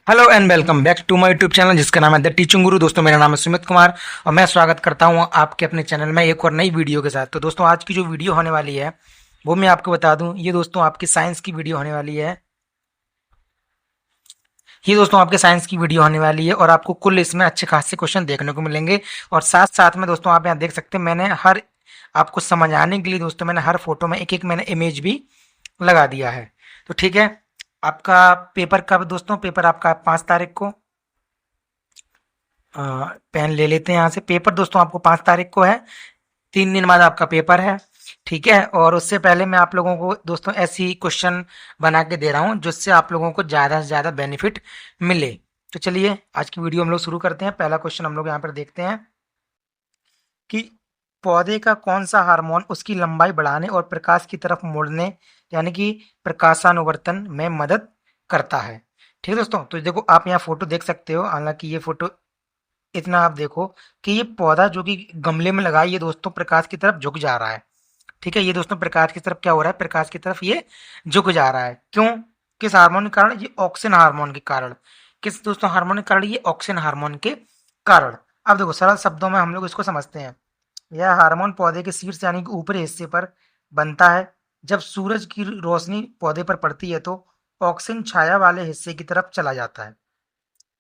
Hello and welcome back to my YouTube channel जिसका नाम है द टीचिंग गुरु। दोस्तों मेरा नाम है सुमित कुमार और मैं स्वागत करता हूं आपके अपने चैनल में एक और नई वीडियो के साथ। तो दोस्तों आज की जो वीडियो होने वाली है वो मैं आपको बता दूं, ये दोस्तों आपकी साइंस की वीडियो होने वाली है। ये दोस्तों आपके साइंस की वीडियो होने वाली है और आपको कुल इसमें अच्छे खासे क्वेश्चन देखने को मिलेंगे। और साथ साथ में दोस्तों आप यहाँ देख सकते हैं, मैंने हर आपको समझ आने के लिए दोस्तों मैंने हर फोटो में एक एक मैंने इमेज भी लगा दिया है। तो ठीक है, आपका पेपर कब दोस्तों? पेपर आपका 5 तारीख को। पेन ले लेते हैं यहाँ से। पेपर दोस्तों आपको 5 तारीख को है, 3 दिन बाद आपका पेपर है। ठीक है, और उससे पहले मैं आप लोगों को दोस्तों ऐसी क्वेश्चन बना के दे रहा हूँ जिससे आप लोगों को ज़्यादा से ज़्यादा बेनिफिट मिले। तो चलिए आज की वीडियो हम लोग शुरू करते हैं। पहला क्वेश्चन हम लोग यहाँ पर देखते हैं कि पौधे का कौन सा हार्मोन उसकी लंबाई बढ़ाने और प्रकाश की तरफ मुड़ने यानी कि प्रकाशानुवर्तन में मदद करता है। ठीक है दोस्तों, तो देखो आप यहाँ फोटो देख सकते हो। हालांकि ये फोटो इतना आप देखो कि ये पौधा जो कि गमले में लगा है ये दोस्तों प्रकाश की तरफ झुक जा रहा है। ठीक है, ये दोस्तों प्रकाश की तरफ क्या हो रहा है? प्रकाश की तरफ ये झुक जा रहा है। क्यों? किस हार्मोन के कारण? ये ऑक्सीजन हार्मोन के कारण। किस दोस्तों हार्मोन के कारण? ये ऑक्सीजन हार्मोन के कारण। अब देखो सरल शब्दों में हम लोग इसको समझते हैं। यह हार्मोन पौधे के शीर्ष यानी कि ऊपरी हिस्से पर बनता है। जब सूरज की रोशनी पौधे पर पड़ती है तो ऑक्सीजन छाया वाले हिस्से की तरफ चला जाता है।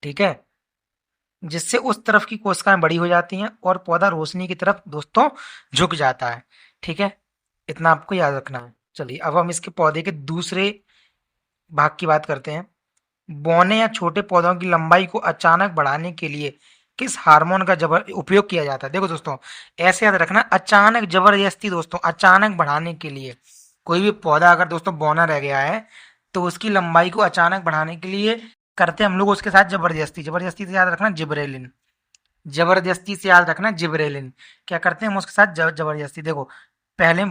ठीक है, जिससे उस तरफ की कोशिकाएं बड़ी हो जाती हैं और पौधा रोशनी की तरफ दोस्तों झुक जाता है। ठीक है, इतना आपको याद रखना है। चलिए अब हम इसके पौधे के दूसरे भाग की बात करते हैं। बौने या छोटे पौधों की लंबाई को अचानक बढ़ाने के लिए किस हार्मोन का जबर उपयोग किया जाता है? देखो दोस्तों ऐसे याद रखना, अचानक जबरदस्ती दोस्तों अचानक बढ़ाने के लिए कोई भी पौधा अगर दोस्तों बौना रह गया है तो उसकी लंबाई को अचानक बढ़ाने के लिए करते हम लोग उसके साथ जबरदस्ती। जबरदस्ती से याद रखना जिब्रेलिन। जबरदस्ती से याद रखना जिब्रेलिन। क्या करते हैं हम उसके साथ जबरदस्ती। देखो पहले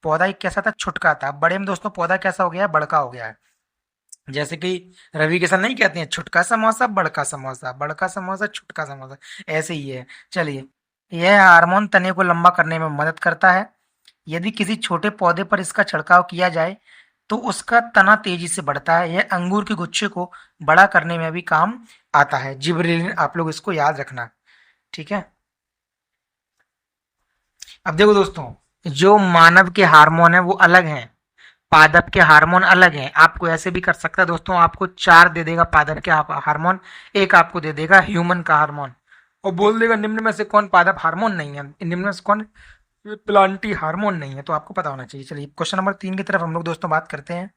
पौधा एक कैसा था? छुटका था। बड़े में दोस्तों पौधा कैसा हो गया है? बड़का हो गया है। जैसे कि रवि किशन नहीं कहते हैं छुटका समोसा बड़का समोसा, बड़का समोसा छुटका समोसा, ऐसे ही है। चलिए, यह हार्मोन तने को लंबा करने में मदद करता है। यदि किसी छोटे पौधे पर इसका छिड़काव किया जाए तो उसका तना तेजी से बढ़ता है। यह अंगूर के गुच्छे को बड़ा करने में भी काम आता है। जिब्रेलिन आप लोग इसको याद रखना। ठीक है, अब देखो दोस्तों जो मानव के हार्मोन है वो अलग हैं, पादप के हार्मोन अलग हैं। आपको ऐसे भी कर सकता है दोस्तों, आपको 4 दे देगा पादप के हार्मोन, एक आपको दे देगा ह्यूमन का हार्मोन और बोल देगा निम्न में से कौन पादप हार्मोन नहीं है, निम्न में से कौन प्लांटी हार्मोन नहीं है। तो आपको पता होना चाहिए। चलिए क्वेश्चन नंबर 3 की तरफ हम लोग दोस्तों बात करते हैं।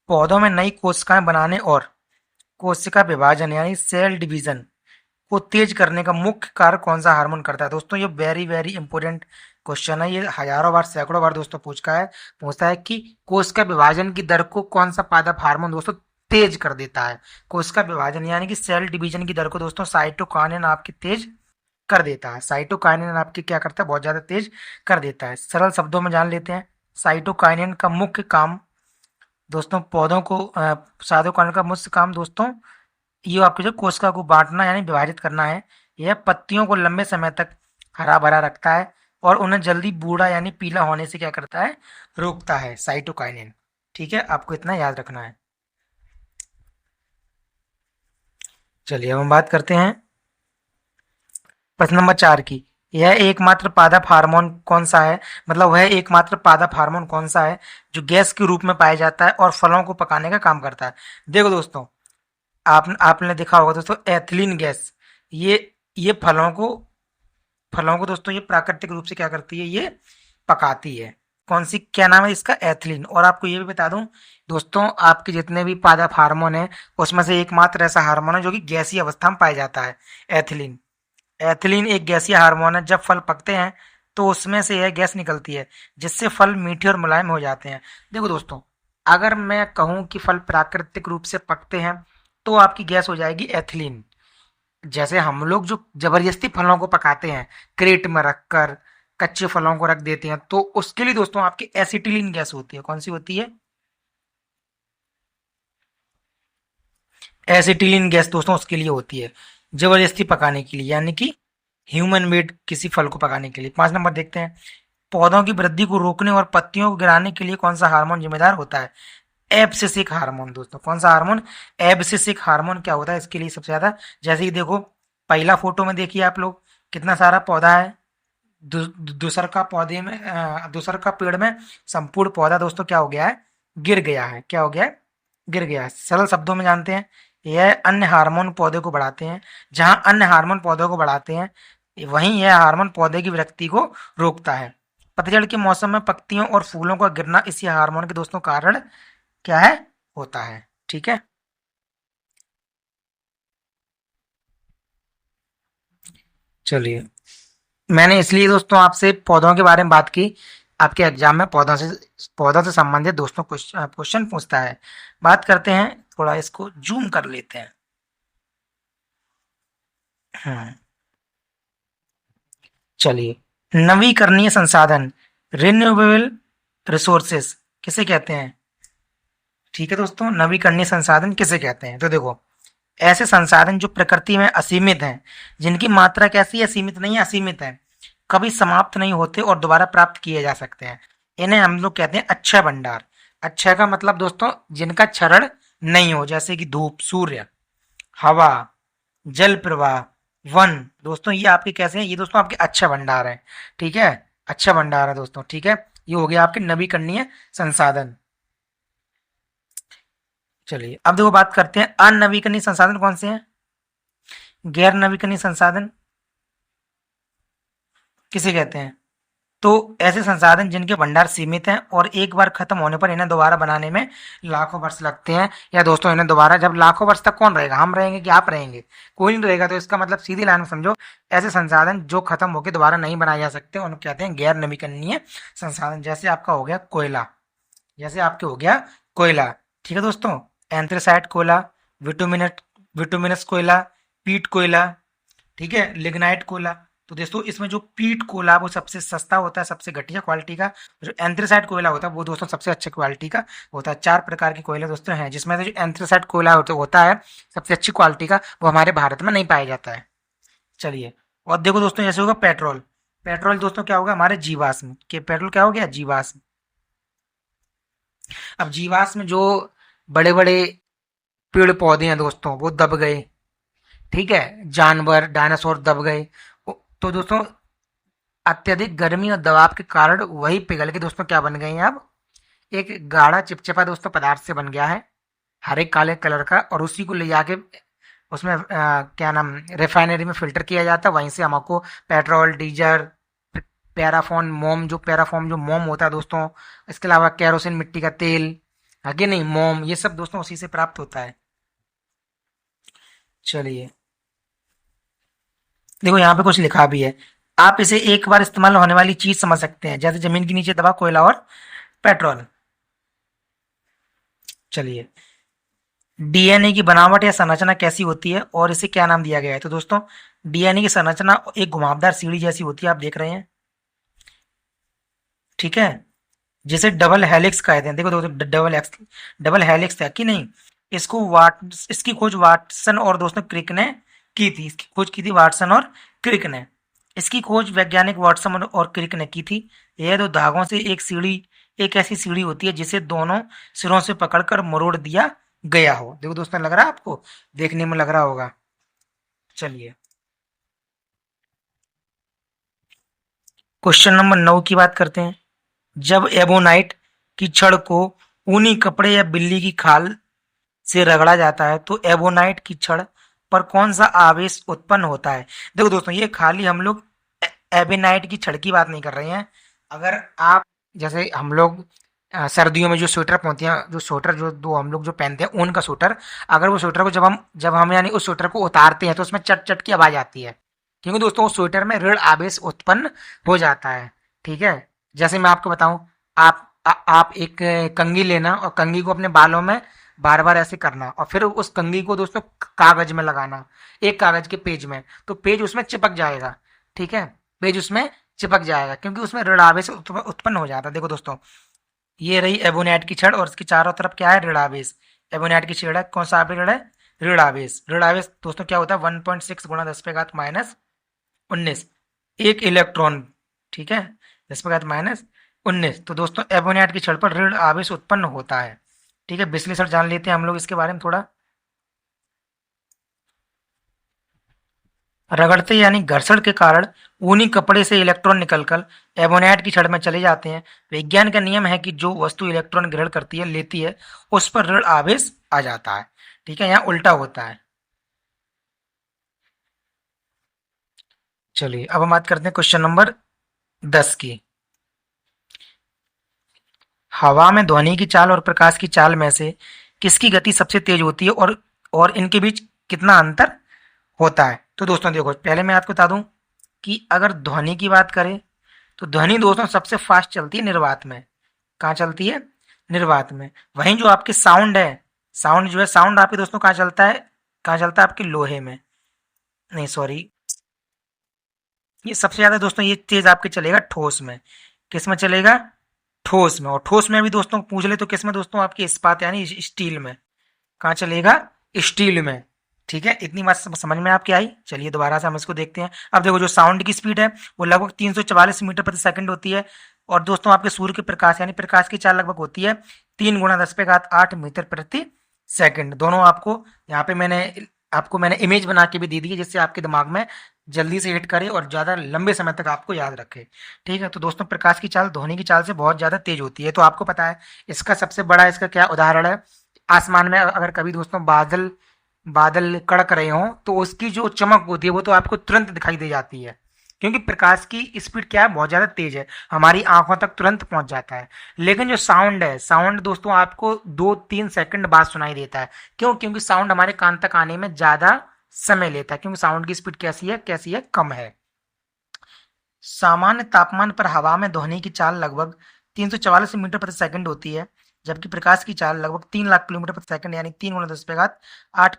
पौधों में नई कोशिकाएं बनाने और कोशिका विभाजन यानी सेल डिवीजन को तेज करने का मुख्य कार्य कौन सा हार्मोन करता है? दोस्तों ये वेरी वेरी इंपॉर्टेंट क्वेश्चन है। ये हजारों बार सैकड़ों बार दोस्तों पूछता है कि कोशिका विभाजन की दर को कौन सा पादप हार्मोन दोस्तों तेज कर देता है? कोशिका विभाजन यानी कि सेल डिवीजन की दर को दोस्तों साइटोकाइनेन आपकी तेज कर देता है। साइटोकाइनेन आपकी क्या करता है? बहुत ज्यादा तेज कर देता है। सरल शब्दों में जान लेते हैं। साइटोकाइनेन का मुख्य काम दोस्तों पौधों को साइटोकाइनेन का मुख्य काम दोस्तों ये आपकी जो कोशिका को बांटना यानी विभाजित करना है। यह पत्तियों को लंबे समय तक हरा भरा रखता है और उन्हें जल्दी बूढ़ा यानी पीला होने से क्या करता है? रोकता है, साइटोकाइनेन। ठीक है, आपको इतना याद रखना है। चलिए अब हम बात करते हैं प्रश्न नंबर 4 की। यह एकमात्र पादप हार्मोन कौन सा है? मतलब वह एकमात्र पादप हार्मोन कौन सा है जो गैस के रूप में पाया जाता है और फलों को पकाने का काम करता है? देखो दोस्तों आपने देखा होगा दोस्तों एथिलीन गैस, ये ये फलों को दोस्तों ये प्राकृतिक रूप से क्या करती है? ये पकाती है। कौन सी, क्या नाम है इसका? एथिलीन। और आपको ये भी बता दूं दोस्तों, आपके जितने भी पादप हार्मोन है उसमें से एकमात्र ऐसा हार्मोन है जो कि गैसीय अवस्था में पाया जाता है, एथिलीन। एथिलीन एक गैसीय हार्मोन है। जब फल पकते हैं तो उसमें से यह गैस निकलती है जिससे फल मीठे और मुलायम हो जाते हैं। देखो दोस्तों अगर मैं कहूं कि फल प्राकृतिक रूप से पकते हैं तो आपकी गैस हो जाएगी एथिलीन। जैसे हम लोग जो जबरदस्ती फलों को पकाते हैं, क्रेट में रखकर कच्चे फलों को रख देते हैं, तो उसके लिए दोस्तों आपकी एसिटिलीन गैस होती है। कौन सी होती है? एसिटिलीन गैस दोस्तों उसके लिए होती है, जबरदस्ती पकाने के लिए यानी कि ह्यूमन मेड किसी फल को पकाने के लिए। 5 नंबर देखते हैं। पौधों की वृद्धि को रोकने और पत्तियों को गिराने के लिए कौन सा हार्मोन जिम्मेदार होता है? एब्सिसिक हार्मोन दोस्तों, कौन सा हार्मोन? एब्सिसिक हार्मोन क्या होता है इसके लिए सबसे ज्यादा? जैसे कि देखो, पहला फोटो में देखिए आप लोग, कितना सारा पौधा है। दूसर का पौधे में दूसर का पेड़ में संपूर्ण पौधा दोस्तों क्या हो गया है? गिर गया है। क्या हो गया है? गिर गया है। सरल शब्दों में जानते हैं, यह अन्य हार्मोन पौधे को बढ़ाते हैं। जहां अन्य हार्मोन पौधों को बढ़ाते हैं, वहीं यह हार्मोन पौधे की वृद्धि को रोकता है। पतझड़ के मौसम में पत्तियों और फूलों का गिरना इसी हार्मोन के दोस्तों कारण क्या है? होता है। ठीक है, चलिए। मैंने इसलिए दोस्तों आपसे पौधों के बारे में बात की, आपके एग्जाम में पौधों से संबंधित दोस्तों क्वेश्चन पूछता है। बात करते हैं, थोड़ा इसको जूम कर लेते हैं। हम्म, चलिए। नवीकरणीय संसाधन, रिन्यूएबल रिसोर्सेस किसे कहते हैं? ठीक है दोस्तों, नवीकरणीय संसाधन किसे कहते हैं? तो देखो, ऐसे संसाधन जो प्रकृति में असीमित हैं, जिनकी मात्रा कैसी है? सीमित नहीं है, असीमित है, कभी समाप्त नहीं होते और दोबारा प्राप्त किए जा सकते हैं, इन्हें हम लोग कहते हैं अक्षय भंडार। अक्षय का मतलब दोस्तों जिनका क्षरण नहीं हो, जैसे कि धूप, सूर्य, हवा, जल प्रवाह, वन। दोस्तों ये आपके कैसे हैं? ये दोस्तों आपके अक्षय भंडार हैं। ठीक है, अक्षय भंडार है दोस्तों। ठीक है, ये हो गया आपके नवीकरणीय संसाधन। चलिए अब देखो, बात करते हैं अननवीकरणीय संसाधन कौन से हैं? गैर नवीकरणीय संसाधन किसे कहते हैं? तो ऐसे संसाधन जिनके भंडार सीमित हैं और एक बार खत्म होने पर इन्हें दोबारा बनाने में लाखों वर्ष लगते हैं। या दोस्तों इन्हें दोबारा, जब लाखों वर्ष तक कौन रहेगा? हम रहेंगे कि आप रहेंगे? कोई नहीं रहेगा। तो इसका मतलब सीधी लाइन में समझो, ऐसे संसाधन जो खत्म होकर दोबारा नहीं बनाए जा सकते उनको कहते हैं गैर नवीकरणीय संसाधन। जैसे आपका हो गया कोयला, जैसे आपके हो गया कोयला। ठीक है दोस्तों, एंथ्रेसाइट कोयला, विटुमिनेट विटुमिनस कोयला, पीट कोयला, ठीक है, लिग्नाइट कोला। तो दोस्तों इसमें जो पीट कोला वो सबसे सस्ता होता है, सबसे घटिया क्वालिटी का। जो एंथ्रेसाइट कोयला होता है वो दोस्तों सबसे अच्छे क्वालिटी का होता है। चार प्रकार के कोयले दोस्तों हैं, जिसमें से जो एंथ्रेसाइट कोयला होता है सबसे अच्छी क्वालिटी का, वो हमारे भारत में नहीं पाया जाता है। चलिए, और देखो दोस्तों, जैसे होगा पेट्रोल। पेट्रोल दोस्तों क्या होगा? हमारे जीवाश्म के पेट्रोल क्या हो गया? जीवाश्म। अब जीवाश्म जो बड़े बड़े पेड़ पौधे हैं दोस्तों, वो दब गए। ठीक है, जानवर, डायनासोर दब गए। तो दोस्तों अत्यधिक गर्मी और दबाव के कारण वही पिघल के दोस्तों क्या बन गए हैं? अब एक गाढ़ा चिपचिपा दोस्तों पदार्थ से बन गया है, हरे काले कलर का। और उसी को ले जाके उसमें क्या नाम, रिफाइनरी में फिल्टर किया जाता है। वहीं से हमको पेट्रोल, डीजल, पैराफोन मोम, जो पैराफोम जो मोम होता है दोस्तों, इसके अलावा केरोसिन, मिट्टी का तेल, आगे नहीं, मोम, ये सब दोस्तों उसी से प्राप्त होता है। चलिए, देखो यहाँ पे कुछ लिखा भी है। आप इसे एक बार इस्तेमाल होने वाली चीज समझ सकते हैं, जैसे जमीन के नीचे दबा कोयला और पेट्रोल। चलिए, डीएनए की बनावट या संरचना कैसी होती है और इसे क्या नाम दिया गया है? तो दोस्तों डीएनए की संरचना एक घुमावदार सीढ़ी जैसी होती है, आप देख रहे हैं। ठीक है, जिसे डबल हेलिक्स कहते हैं। देखो दोस्तों, डबल हेलिक्स है कि नहीं? इसकी खोज वाटसन और दोस्तों क्रिक ने की थी। इसकी खोज की थी वाटसन और क्रिक ने। इसकी खोज वैज्ञानिक वाटसन और क्रिक ने की थी। यह दो धागों से एक ऐसी सीढ़ी होती है जिसे दोनों सिरों से पकड़कर मरोड़ दिया गया हो। देखो दोस्तों, लग रहा है आपको? देखने में लग रहा होगा। चलिए, क्वेश्चन नंबर 9 की बात करते हैं। जब एबोनाइट की छड़ को ऊनी कपड़े या बिल्ली की खाल से रगड़ा जाता है तो एबोनाइट की छड़ पर कौन सा आवेश उत्पन्न होता है? देखो दोस्तों, ये खाली हम लोग एबोनाइट की छड़ की बात नहीं कर रहे हैं। अगर आप, जैसे हम लोग सर्दियों में जो स्वेटर पहनते हैं, जो स्वेटर जो दो हम लोग जो पहनते हैं ऊन का स्वेटर, अगर वो स्वेटर को जब हम यानी उस स्वेटर को उतारते हैं तो उसमें चट चट की आवाज आती है, क्योंकि दोस्तों उस स्वेटर में ऋण आवेश उत्पन्न हो जाता है। ठीक है, जैसे मैं आपको बताऊं, आप एक कंघी लेना और कंघी को अपने बालों में बार बार ऐसे करना, और फिर उस कंघी को दोस्तों कागज में लगाना, एक कागज के पेज में, तो पेज उसमें चिपक जाएगा। ठीक है, पेज उसमें चिपक जाएगा क्योंकि उसमें ऋण आवेश उत्पन्न हो जाता है। देखो दोस्तों, ये रही एबोनेट की छड़ और इसके चारों तरफ क्या है? ऋण आवेश। एबोनेट की छड़ है, कौन सा ऋण है? ऋण आवेश। ऋण आवेश दोस्तों क्या होता है? 1.6 गुणा 10⁻⁻19 एक इलेक्ट्रॉन। ठीक है, 10⁻⁻19। तो दोस्तों एबोनेट की छड़ पर ऋण आवेश उत्पन्न होता है। ठीक है, विश्लेषण जान लेते हैं हम लोग इसके बारे में थोड़ा। रगड़ते यानी घर्षण के कारण ऊनी कपड़े से इलेक्ट्रॉन निकलकर एमोनाइट की छड़ में चले जाते हैं। विज्ञान का नियम है कि जो वस्तु इलेक्ट्रॉन ग्रहण करती है लेती है उस पर ऋण आवेश आ जाता है। ठीक है, यहाँ उल्टा होता है। चलिए अब हम बात करते हैं क्वेश्चन नंबर 10 की। हवा में ध्वनि की चाल और प्रकाश की चाल में से किसकी गति सबसे तेज होती है और इनके बीच कितना अंतर होता है? तो दोस्तों देखो, पहले मैं आपको बता दूं कि अगर ध्वनि की बात करें तो ध्वनि दोस्तों सबसे फास्ट चलती है निर्वात में। कहाँ चलती है? निर्वात में। वहीं जो आपके साउंड है, साउंड जो है, साउंड आपके दोस्तों कहाँ चलता है? कहाँ चलता है? आपके लोहे में। नहीं सॉरी, ये सबसे ज्यादा दोस्तों ये तेज आपके चलेगा ठोस में। किस में चलेगा? ठोस में। और ठोस में भी दोस्तों पूछ ले तो किस में दोस्तों? आपके इस्पात यानी स्टील में। कहाँ चलेगा? स्टील में। ठीक है, इतनी बात समझ में आपकी आई। चलिए दोबारा से हम इसको देखते हैं। अब देखो, जो साउंड की स्पीड है वो लगभग 344 मीटर प्रति सेकंड होती है। और दोस्तों आपके सूर्य के प्रकाश यानी प्रकाश की चाल लगभग होती है 3 × 10⁸ मीटर प्रति सेकंड। दोनों आपको यहाँ पे मैंने इमेज बना के भी दे दी है, जिससे आपके दिमाग में जल्दी से हिट करे और ज्यादा लंबे समय तक आपको याद रखे। ठीक है, तो दोस्तों प्रकाश की चाल ध्वनि की चाल से बहुत ज्यादा तेज होती है। तो आपको पता है इसका सबसे बड़ा इसका क्या उदाहरण है? आसमान में अगर कभी दोस्तों बादल बादल कड़क रहे हों तो उसकी जो चमक होती है वो तो आपको तुरंत दिखाई दे जाती है, क्योंकि प्रकाश की स्पीड क्या है? बहुत ज्यादा तेज है, हमारी आंखों तक तुरंत पहुंच जाता है। लेकिन जो साउंड है, साउंड दोस्तों आपको 2-3 सेकंड बाद सुनाई देता है। क्यों? क्योंकि साउंड हमारे कान तक आने में ज्यादा समय लेता है, क्योंकि साउंड की स्पीड कैसी है? कम है। सामान्य तापमान पर हवा में ध्वनि की चाल लगभग 344 मीटर प्रति सेकंड होती है, जबकि प्रकाश की चाल लगभग 3 लाख किलोमीटर प्रति सेकंड यानी 3 × 10⁸ 8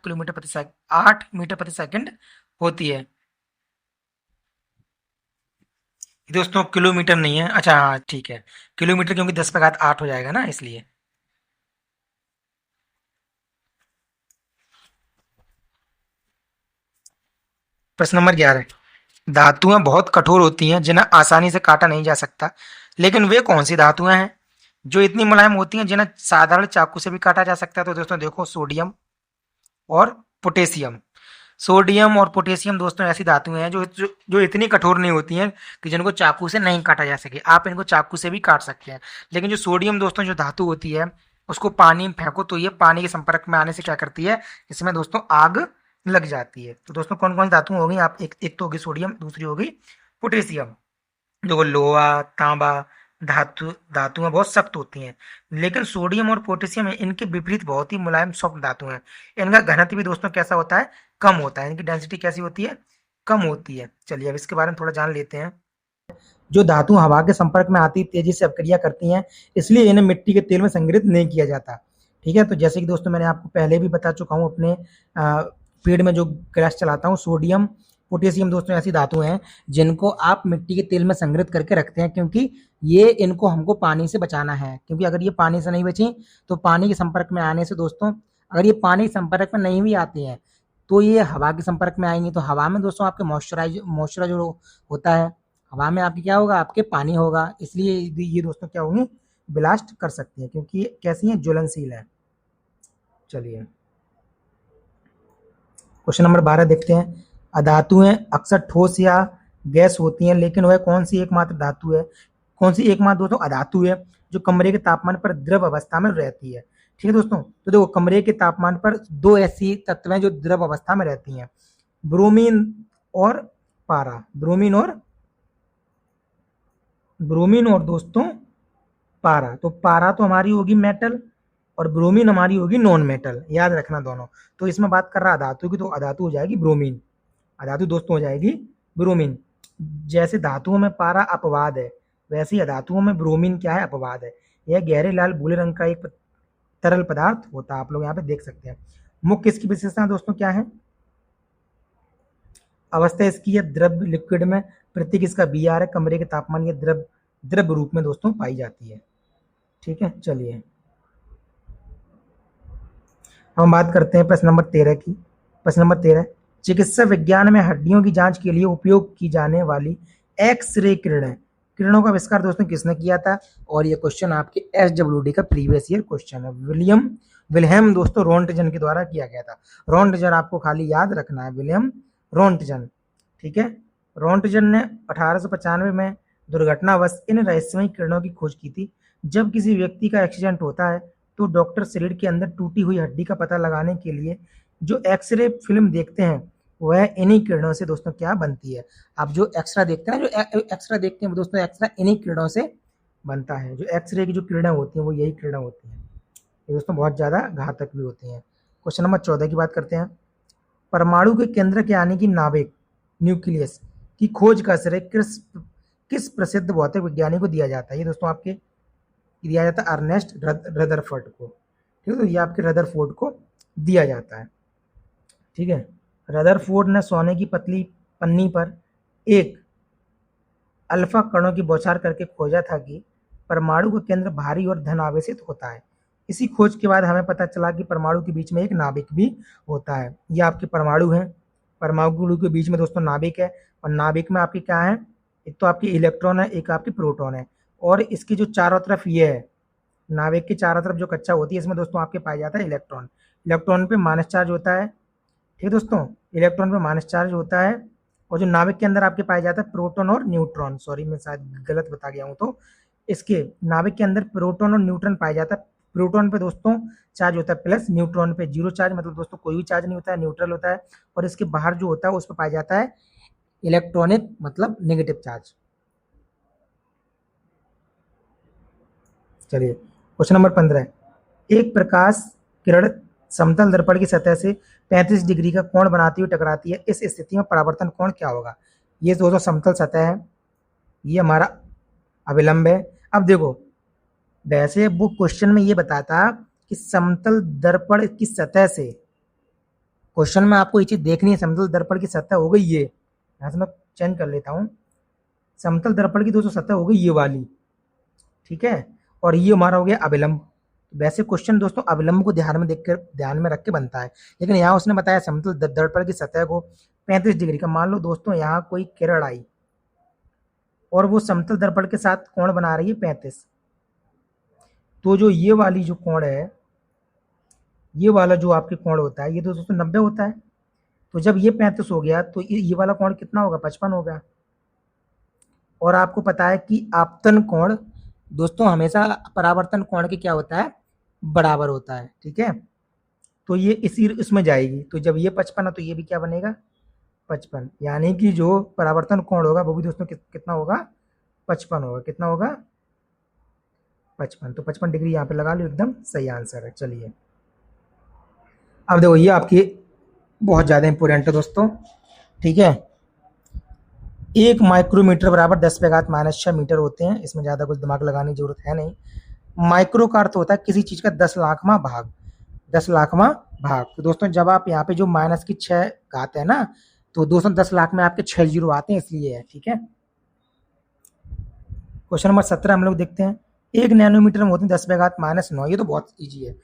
मीटर प्रति सेकंड होती है। दोस्तों किलोमीटर नहीं है, अच्छा हाँ ठीक है, किलोमीटर, क्योंकि 10⁸ 8 हो जाएगा ना, इसलिए। प्रश्न नंबर 11। धातुएं बहुत कठोर होती हैं जिन्हें आसानी से काटा नहीं जा सकता, लेकिन वे कौन सी धातुएं हैं जो इतनी मुलायम होती हैं जिन्हें साधारण चाकू से भी काटा जा सकता है? तो दोस्तों देखो, सोडियम और पोटेशियम। सोडियम और पोटेशियम दोस्तों ऐसी धातुएं हैं जो इतनी कठोर नहीं होती हैं कि जिनको चाकू से नहीं काटा जा सके। आप इनको चाकू से भी काट सकते हैं, लेकिन जो सोडियम दोस्तों जो धातु होती है उसको पानी में फेंको तो ये पानी के संपर्क में आने से क्या करती है? इसमें दोस्तों आग लग जाती है। तो दोस्तों कौन कौन सी धातु होगी? आप एक तो होगी सोडियम, दूसरी होगी पोटेशियम। जो लोहा, तांबा धातुएं बहुत सख्त होती हैं, लेकिन सोडियम और पोटेशियम इनके विपरीत बहुत ही मुलायम सॉफ्ट धातु हैं। इनका घनत्व भी दोस्तों कैसा होता है? कम होता है। इनकी डेंसिटी कैसी होती है? कम होती है। चलिए अब इसके बारे में थोड़ा जान लेते हैं। जो धातु हवा के संपर्क में आती तेजी से अपक्रिया करती हैं, इसलिए इन्हें मिट्टी के तेल में संग्रहित नहीं किया जाता। ठीक है, तो जैसे कि दोस्तों मैंने आपको पहले भी बता चुका हूँ, अपने पेड़ में जो गैस चलाता हूँ, सोडियम पोटेशियम दोस्तों ऐसी धातु हैं जिनको आप मिट्टी के तेल में संग्रहित करके रखते हैं, क्योंकि ये इनको हमको पानी से बचाना है। क्योंकि अगर ये पानी से नहीं बची तो पानी के संपर्क में आने से दोस्तों, अगर ये पानी के संपर्क में नहीं भी आती हैं तो ये हवा के संपर्क में आएंगी, तो हवा में दोस्तों आपके मॉइस्चराइज जो होता है, हवा में आपके क्या होगा? आपके पानी होगा, इसलिए ये दोस्तों क्या होंगे? ब्लास्ट कर सकती है, क्योंकि ये कैसी है? ज्वलनशील है। चलिए क्वेश्चन नंबर 12 देखते हैं। अधातुएं अक्सर ठोस या गैस होती हैं, लेकिन वह कौन सी एकमात्र धातु है, कौन सी एकमात्र दोस्तों अधातु है जो कमरे के तापमान पर द्रव अवस्था में रहती है? ठीक है दोस्तों, तो देखो, कमरे के तापमान पर दो ऐसी तत्व हैं जो द्रव अवस्था में रहती हैं, ब्रोमीन और पारा। ब्रोमीन और दोस्तों पारा। तो पारा तो हमारी होगी मेटल और ब्रोमीन हमारी होगी नॉन मेटल, याद रखना दोनों। तो इसमें बात कर रहा अधातु की, तो अधातु हो जाएगी ब्रोमीन। अधातु दोस्तों हो जाएगी ब्रोमीन। जैसे धातुओं में पारा अपवाद है, वैसे ही अधातुओं में ब्रोमीन क्या है? अपवाद है। यह गहरे लाल भूरे रंग का एक तरल पदार्थ होता है, आप लोग यहाँ पे देख सकते हैं। मुख्य इसकी विशेषता दोस्तों क्या है? अवस्था इसकी है द्रव लिक्विड में, प्रतीक इसका बी आर है, कमरे के तापमान ये द्रव रूप में दोस्तों पाई जाती है। ठीक है, चलिए हम बात करते हैं प्रश्न नंबर 13 की। प्रश्न नंबर 13, चिकित्सा विज्ञान में हड्डियों की जांच के लिए उपयोग की जाने वाली एक्स रे किरणें किरणों का आविष्कार दोस्तों किसने किया था? और ये क्वेश्चन आपके SWD का प्रीवियस ईयर क्वेश्चन है। विल्हेम दोस्तों रोंटजन के द्वारा किया गया था। रोंटजन आपको खाली याद रखना है, विलियम रोंटजन, ठीक है। रोंटजन ने 1895 में दुर्घटनावश इन रहस्यमयी किरणों की खोज की थी। जब किसी व्यक्ति का एक्सीडेंट होता है तो डॉक्टर शरीर के अंदर टूटी हुई हड्डी का पता लगाने के लिए जो एक्सरे फिल्म देखते हैं वह इन्हीं किरणों से दोस्तों क्या बनती है। आप जो एक्सरा देखते हैं, जो एक्सरा देखते हैं वो दोस्तों एक्सरा इन्हीं किरणों से बनता है। जो एक्सरे की जो किरणें होती हैं वो यही किरणें होती हैं। ये दोस्तों बहुत ज़्यादा घातक भी होती हैं। क्वेश्चन नंबर 14 की बात करते हैं। परमाणु के केंद्र के यानी कि नाभिक न्यूक्लियस की खोज का श्रेय किस प्रसिद्ध भौतिक विज्ञानी को दिया जाता है? ये दोस्तों आपके दिया जाता है अर्नेस्ट रदरफोर्ड को, ठीक है। तो ये आपके रदरफोर्ड को दिया जाता है, ठीक है। रदरफोर्ड ने सोने की पतली पन्नी पर एक अल्फा कणों की बौछार करके खोजा था कि परमाणु का केंद्र भारी और धन आवेशित होता है। इसी खोज के बाद हमें पता चला कि परमाणु के बीच में एक नाभिक भी होता है। ये आपके परमाणु हैं, परमाणु के बीच में दोस्तों नाभिक है, और नाभिक में आपके क्या है? एक तो आपकी इलेक्ट्रॉन है, एक आपकी प्रोटॉन है, और इसकी जो चारों तरफ ये है, नाभिक के चारों तरफ जो कक्षा होती है इसमें दोस्तों आपके पाया जाता है इलेक्ट्रॉन। इलेक्ट्रॉन पे माइनस चार्ज होता है, ठीक है दोस्तों, इलेक्ट्रॉन पे माइनस चार्ज होता है। और जो नाभिक के अंदर आपके पाया जाता है प्रोटॉन और न्यूट्रॉन, सॉरी मैं शायद गलत बता गया हूँ, तो इसके नाभिक के अंदर प्रोटॉन और न्यूट्रॉन पाया जाता है। प्रोटॉन पे दोस्तों चार्ज होता है प्लस, न्यूट्रॉन पे जीरो चार्ज, मतलब दोस्तों कोई भी चार्ज नहीं होता है, न्यूट्रल होता है। और इसके बाहर जो होता है उस पर पाया जाता है इलेक्ट्रॉनिक मतलब नेगेटिव चार्ज। चलिए क्वेश्चन नंबर 15। एक प्रकाश किरण समतल दर्पण की सतह से 35 डिग्री का कोण बनाती हुई टकराती है। इस स्थिति में परावर्तन कोण क्या होगा? ये दोस्तों समतल सतह है, ये हमारा अभिलंब है। अब देखो वैसे वो क्वेश्चन में ये बताता कि समतल दर्पण की सतह से, क्वेश्चन में आपको ये चीज देखनी है, समतल दर्पण की सतह हो गई ये, यहाँ से मैं चेंज कर लेता हूँ, समतल दर्पण की दोस्तों सतह हो गई ये वाली, ठीक है, और ये हमारा हो गया अभिलंब। वैसे क्वेश्चन दोस्तों अभिलंब को ध्यान में रख के बनता है, लेकिन यहाँ उसने बताया समतल दर्पण की सतह को 35 डिग्री का। मान लो दोस्तों यहाँ कोई किरण आई और वो समतल दर्पण के साथ कोण बना रही है 35, तो जो ये वाली जो कोण है, ये वाला जो आपके कोण होता है ये दोस्तों 90 होता है। तो जब ये 35 हो गया तो ये वाला कोण कितना होगा? 55 होगा। और आपको पता है कि आपतन कोण दोस्तों हमेशा परावर्तन कोण के क्या होता है? बराबर होता है, ठीक है। तो ये इसी इसमें जाएगी, तो जब ये 55 है तो ये भी क्या बनेगा? 55, यानी कि जो परावर्तन कोण होगा वो भी दोस्तों कितना होगा? 55 होगा। कितना होगा? 55। तो 55 डिग्री यहाँ पे लगा लो, एकदम सही आंसर है। चलिए अब देखो ये आपकी बहुत ज़्यादा इंपॉर्टेंट है दोस्तों, ठीक है। 1 माइक्रोमीटर बराबर 10⁻⁻⁶ मीटर होते हैं। इसमें ज़्यादा कुछ दिमाग लगाने की जरूरत है नहीं। माइक्रो का अर्थ होता है किसी चीज़ का 10 लाखवां भाग, 10 लाखवां भाग। तो दोस्तों जब आप यहाँ पे जो माइनस की 6 घात है ना, तो दोस्तों 10 लाख में आपके 6 जीरो आते हैं, इसलिए है, ठीक है। क्वेश्चन नंबर 17 हम लोग देखते हैं। 1 नैनोमीटर में होती है 10⁻⁹। ये तो बहुत ईजी है,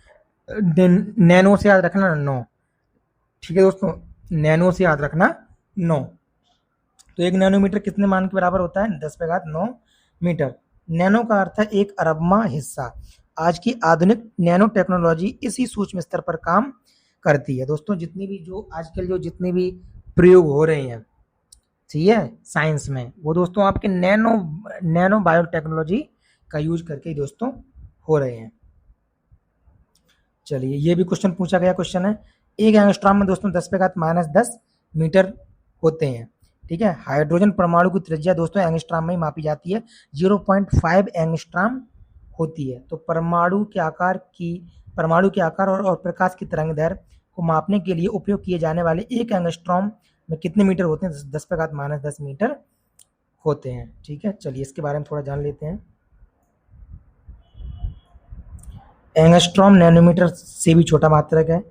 नैनो से याद रखना 9, ठीक है दोस्तों, नैनो से याद रखना 9। तो 1 नैनोमीटर कितने मान के बराबर होता है? 10⁹ मीटर। नैनो का अर्थ है 1 अरबवां हिस्सा। आज की आधुनिक नैनो टेक्नोलॉजी इसी सूक्ष्म स्तर पर काम करती है। दोस्तों जितनी भी जो आजकल जो जितने भी प्रयोग हो रहे हैं, ठीक है, साइंस में, वो दोस्तों आपके नैनो बायोटेक्नोलॉजी का यूज करके दोस्तों हो रहे हैं। चलिए ये भी क्वेश्चन पूछा गया क्वेश्चन है। 1 एंगस्ट्रॉम में दोस्तों 10⁻⁻10 मीटर होते हैं, ठीक है। हाइड्रोजन परमाणु की त्रिज्या दोस्तों एंगस्ट्रॉम में ही मापी जाती है, 0.5 एंगस्ट्रॉम होती है। तो परमाणु के आकार और प्रकाश की तरंग दैर्घ्य को मापने के लिए उपयोग किए जाने वाले 1 एंगस्ट्रॉम में कितने मीटर होते हैं? 10⁻⁻10 मीटर होते हैं, ठीक है। चलिए इसके बारे में थोड़ा जान लेते हैं। एंगस्ट्रॉम नैनोमीटर से भी छोटा मात्रक है।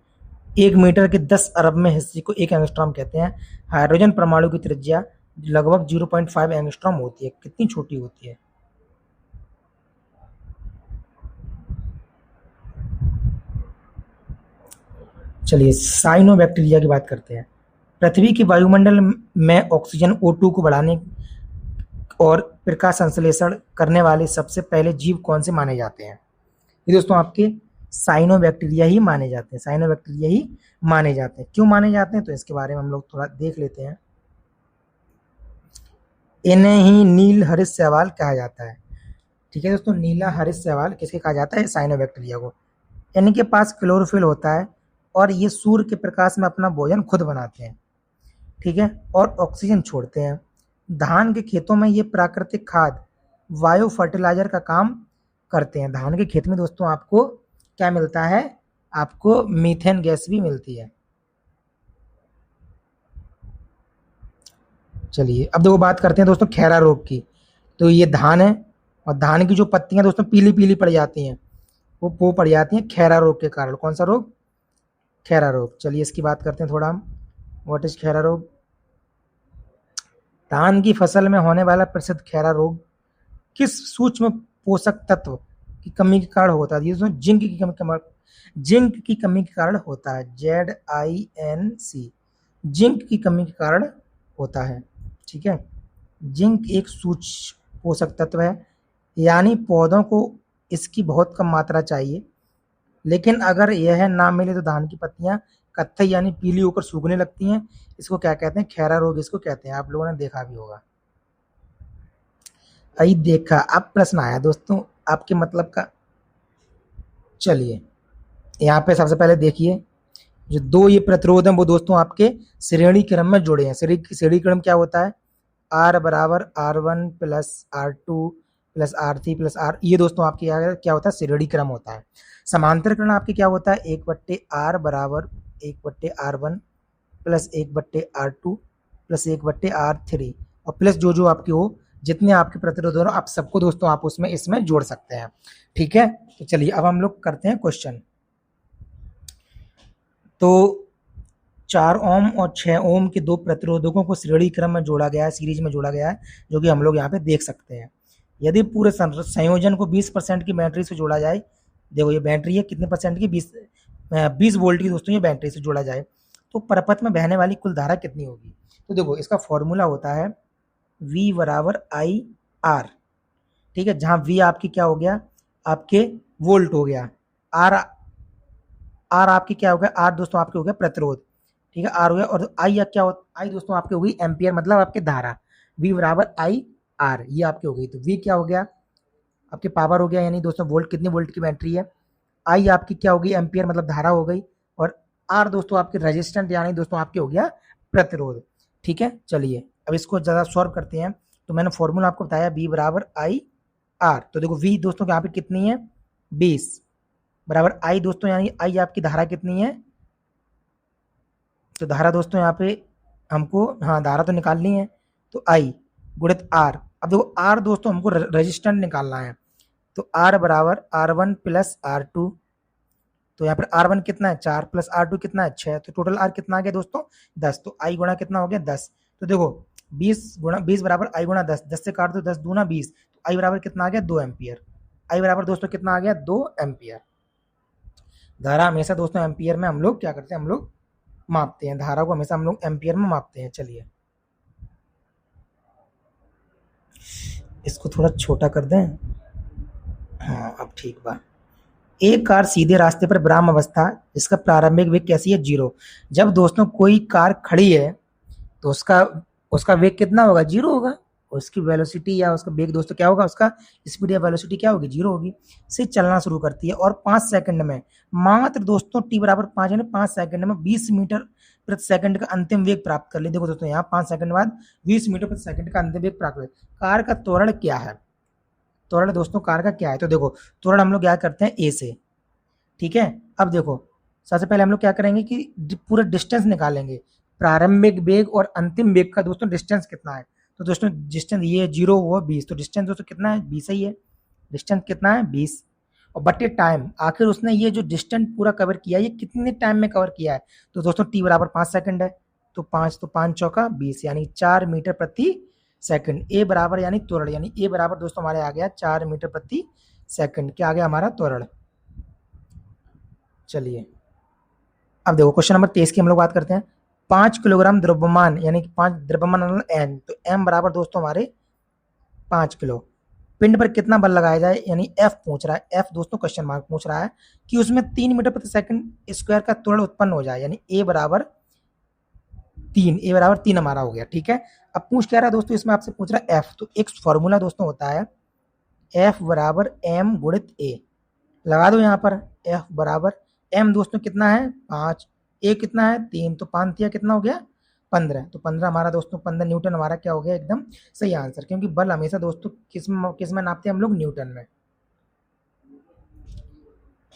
1 मीटर के 10 अरब में हिस्से को 1 एंगस्ट्रॉम कहते हैं। हाइड्रोजन परमाणु की त्रिज्या लगभग 0.5 एंगस्ट्रॉम होती है। कितनी छोटी होती है? चलिए साइनोबैक्टीरिया की बात करते हैं। पृथ्वी के वायुमंडल में ऑक्सीजन O2 को बढ़ाने और प्रकाश संश्लेषण करने वाले सबसे पहले जीव कौन से माने जाते हैं? ये दोस्तों आपके साइनोबैक्टीरिया ही माने जाते हैं, साइनोबैक्टीरिया ही माने जाते हैं। क्यों माने जाते हैं तो इसके बारे में हम लोग थोड़ा देख लेते हैं। इन्हें ही नील हरित शैवाल कहा जाता है। ठीक है दोस्तों, नीला हरित शैवाल किसके कहा जाता है? साइनोबैक्टीरिया को। इनके पास क्लोरोफिल होता है और ये सूर्य के प्रकाश में अपना भोजन खुद बनाते हैं, ठीक है, और ऑक्सीजन छोड़ते हैं। धान के खेतों में ये प्राकृतिक खाद बायो फर्टिलाइजर का काम करते हैं। धान के खेत में दोस्तों आपको क्या मिलता है? आपको मीथेन गैस भी मिलती है। चलिए अब देखो बात करते हैं दोस्तों खैरा रोग की। तो ये धान है और धान की जो पत्तियां दोस्तों पीली पीली पड़ जाती हैं, वो पड़ जाती हैं खैरा रोग के कारण। कौन सा रोग? खैरा रोग। चलिए इसकी बात करते हैं थोड़ा हम। व्हाट इज खैरा रोग? धान की फसल में होने वाला प्रसिद्ध खैरा रोग किस सूक्ष्म पोषक तत्व की कमी के कारण होता है? ये जिंक की कमी के कारण होता है। ZINC, जिंक की कमी के कारण होता है, ठीक है। जिंक एक सूक्ष्म पोषक तत्व है, यानी पौधों को इसकी बहुत कम मात्रा चाहिए, लेकिन अगर यह ना मिले तो धान की पत्तियां कत्थई यानी पीली होकर सूखने लगती हैं। इसको क्या कहते हैं? खैरा रोग इसको कहते हैं। आप लोगों ने देखा भी होगा। आई देखा, अब प्रश्न आया दोस्तों आपके मतलब का। चलिए यहाँ पे सबसे पहले देखिए, जो दो ये प्रतिरोध हैं वो दोस्तों आपके श्रेणी क्रम में जुड़े हैं। श्रेणी क्रम क्या होता है? R बराबर R1 plus R2 plus R3 plus R, ये दोस्तों आपके क्या होता है? श्रेणी क्रम होता है। समांतर क्रम आपके क्या होता है? 1/R बराबर 1/R1 plus 1/R2 plus 1/R3 और प्लस जो आपके हो, जितने आपके प्रतिरोध हो आप सबको दोस्तों आप उसमें इसमें जोड़ सकते हैं, ठीक है। तो चलिए अब हम लोग करते हैं क्वेश्चन। तो 4 ओम और 6 ओम के दो प्रतिरोधकों को श्रेणी क्रम में जोड़ा गया है, सीरीज में जोड़ा गया है, जो कि हम लोग यहाँ पे देख सकते हैं। यदि पूरे संयोजन को 20% की बैटरी से जोड़ा जाए, देखो ये बैटरी है कितने परसेंट की? 20 वोल्ट की दोस्तों ये बैटरी से जोड़ा जाए, तो परपथ में बहने वाली कुल धारा कितनी होगी? तो देखो इसका फॉर्मूला होता है V बराबर IR, ठीक है, जहां V आपकी क्या हो गया? आपके वोल्ट हो गया। R आपकी क्या हो गया? R दोस्तों आपके हो गया प्रतिरोध, ठीक है, R हो गया। और I या क्या होता? I दोस्तों आपके हो गई एम्पियर, मतलब आपके धारा। V बराबर IR, ये आपके हो गई। तो V क्या हो गया? आपके पावर हो गया, यानी दोस्तों वोल्ट, कितने वोल्ट की बैटरी है। I आपकी क्या होगी? एम्पियर, मतलब धारा हो गई। और R दोस्तों आपके रेजिस्टेंट, यानी दोस्तों आपके हो गया प्रतिरोध, ठीक है। चलिए अब इसको ज़्यादा सॉल्व करते हैं। तो मैंने फॉर्मूला आपको बताया V बराबर IR। तो देखो V दोस्तों यहाँ पे कितनी है? 20 बराबर I दोस्तों, यानी I आपकी धारा कितनी है? तो धारा दोस्तों यहाँ पे हमको, हाँ धारा तो निकालनी है, तो I गुणित R। अब देखो R दोस्तों हमको रेजिस्टेंट निकालना है, तो R बराबर R1 प्लस R2। तो यहाँ पर R1 कितना है? 4 प्लस R2 कितना है? 6। तो टोटल R कितना आ गया दोस्तों? 10। तो I गुणा कितना हो गया? 10। तो देखो 20 बराबर I गुणा 10, 10 से काट दो, 10 दूना 20, तो I बराबर कितना आ गया? 2 एम्पियर। I बराबर दोस्तों कितना आ गया? 2 एम्पियर। धारा हमेशा दोस्तों एम्पियर में हम लोग क्या करते हैं? हम लोग मापते हैं, धारा को हमेशा हम लोग एम्पियर में मापते हैं। चलिए इसको थोड़ा छोटा कर दें, हाँ अब ठीक बा। एक कार सीधे रास्ते पर विराम अवस्था, जिसका प्रारंभिक वेग कैसी है? 0। जब दोस्तों कोई कार खड़ी है तो उसका उसका वेग कितना होगा? 0 होगा। उसकी वेलोसिटी या उसका वेग दोस्तों क्या होगा? उसका स्पीड या वेलोसिटी क्या होगी? 0 होगी। से चलना शुरू करती है और 5 सेकंड में, मात्र दोस्तों t बराबर 5 यानी 5 सेकंड में 20 मीटर प्रति सेकंड का अंतिम वेग प्राप्त कर ले। देखो दोस्तों यहाँ 5 सेकंड बाद 20 मीटर प्रति सेकंड का अंतिम वेग प्राप्त कर। कार का त्वरण क्या है? त्वरण दोस्तों कार का क्या है? तो देखो त्वरण हम लोग क्या करते हैं? A से, ठीक है। अब देखो सबसे पहले हम लोग क्या करेंगे कि पूरा डिस्टेंस निकालेंगे, प्रारंभिक वेग और अंतिम वेग का दोस्तों डिस्टेंस कितना है। तो दोस्तों डिस्टेंस ये 0 हुआ 20, तो डिस्टेंस दोस्तों कितना है? 20 ही है। डिस्टेंस कितना है? 20। और बटे टाइम, आखिर उसने ये जो डिस्टेंस पूरा कवर किया ये कितने टाइम में कवर किया है? तो दोस्तों t बराबर 5 सेकंड है, तो 5 चौका 20 यानी 4 मीटर प्रति सेकंड। ए बराबर यानी त्वरण, यानी ए बराबर दोस्तों हमारे आ गया 4 मीटर प्रति सेकंड। क्या आ गया हमारा? त्वरण। चलिए अब देखो क्वेश्चन नंबर 23 की हम लोग बात करते हैं। 5 किलोग्राम द्रव्यमान, यानी कि 5 द्रव्यमान N, तो M बराबर दोस्तों हमारे 5 किलो। पिंड पर कितना बल लगाया जाए, यानी एफ पूछ रहा है, एफ दोस्तों क्वेश्चन मार्क पूछ रहा है कि उसमें 3 मीटर प्रति सेकंड स्क्वायर का त्वरण उत्पन्न हो जाए, यानी ए बराबर 3 हमारा हो गया। ठीक है, अब पूछ क्या रहा है दोस्तों, इसमें आपसे पूछ रहा है एफ, तो एक फॉर्मूला दोस्तों होता है एफ बराबर एम गुणित ए, लगा दो यहाँ पर एफ बराबर एम दोस्तों कितना है 5, ए कितना है 3, तो 5 दिया कितना हो गया 15, तो 15 हमारा दोस्तों 15 न्यूटन हमारा क्या हो गया एकदम सही आंसर, क्योंकि बल हमेशा दोस्तों किस में नापते हैं हम लोग, न्यूटन में।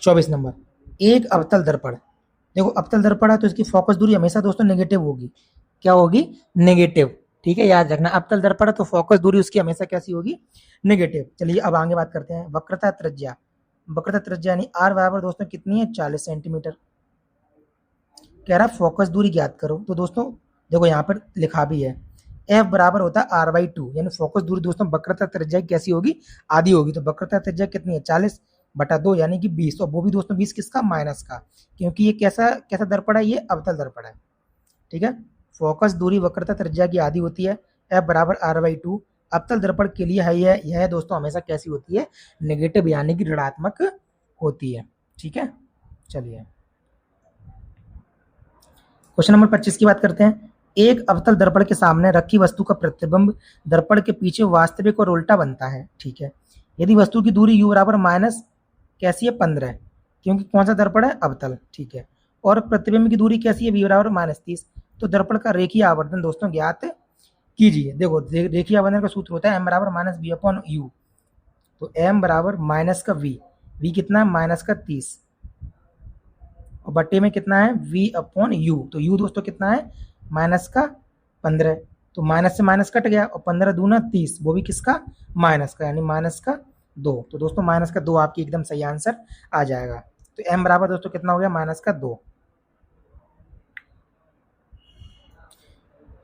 24 नंबर, एक अवतल दर्पण, देखो अवतल दर्पण है तो इसकी फोकस दूरी हमेशा दोस्तों नेगेटिव होगी, क्या होगी नेगेटिव। ठीक है, याद रखना अवतल दर्पण है तो फोकस दूरी उसकी हमेशा कैसी होगी, नेगेटिव। चलिए अब आगे बात करते हैं वक्रता त्रिज्या, वक्रता त्रिज्या यानी आर बराबर दोस्तों कितनी है 40 सेंटीमीटर। कह रहा फोकस दूरी ज्ञात करो, तो दोस्तों देखो यहाँ पर लिखा भी है एफ बराबर होता है r/2, यानी फोकस दूरी दोस्तों वक्रता त्रिज्या कैसी होगी, आधी होगी, तो वक्रता त्रिज्या कितनी है 40/2 यानी कि 20, और वो भी दोस्तों 20 किसका, माइनस का, क्योंकि ये कैसा कैसा दर्पण है, ये अवतल दर्पण है। ठीक है, फोकस दूरी वक्रता त्रिज्या की आधी होती है, एफ बराबर r/2, अवतल दर्पण के लिए है यह दोस्तों हमेशा कैसी होती है, नेगेटिव यानी कि ऋणात्मक होती है। ठीक है, चलिए क्वेश्चन नंबर 25 की बात करते हैं। एक अवतल दर्पण के सामने रखी वस्तु का प्रतिबिंब दर्पण के पीछे वास्तविक और उल्टा बनता है। ठीक है, यदि वस्तु की दूरी u बराबर माइनस कैसी है 15, क्योंकि कौन सा दर्पण है, अवतल। ठीक है, और प्रतिबिंब की दूरी कैसी है v बराबर -30, तो दर्पण का रेखीय आवर्धन दोस्तों ज्ञात कीजिए। देखो रेखीय आवर्धन का सूत्र होता है m बराबर -v/u, तो m बराबर माइनस का v कितना है -30, और बट्टे में कितना है v/u, तो u दोस्तों कितना है -15, तो माइनस से माइनस कट गया, और 15 दूना 30, वो भी किसका, माइनस का, यानी -2, तो दोस्तों -2 आपकी एकदम सही आंसर आ जाएगा। तो m बराबर दोस्तों कितना हो गया -2।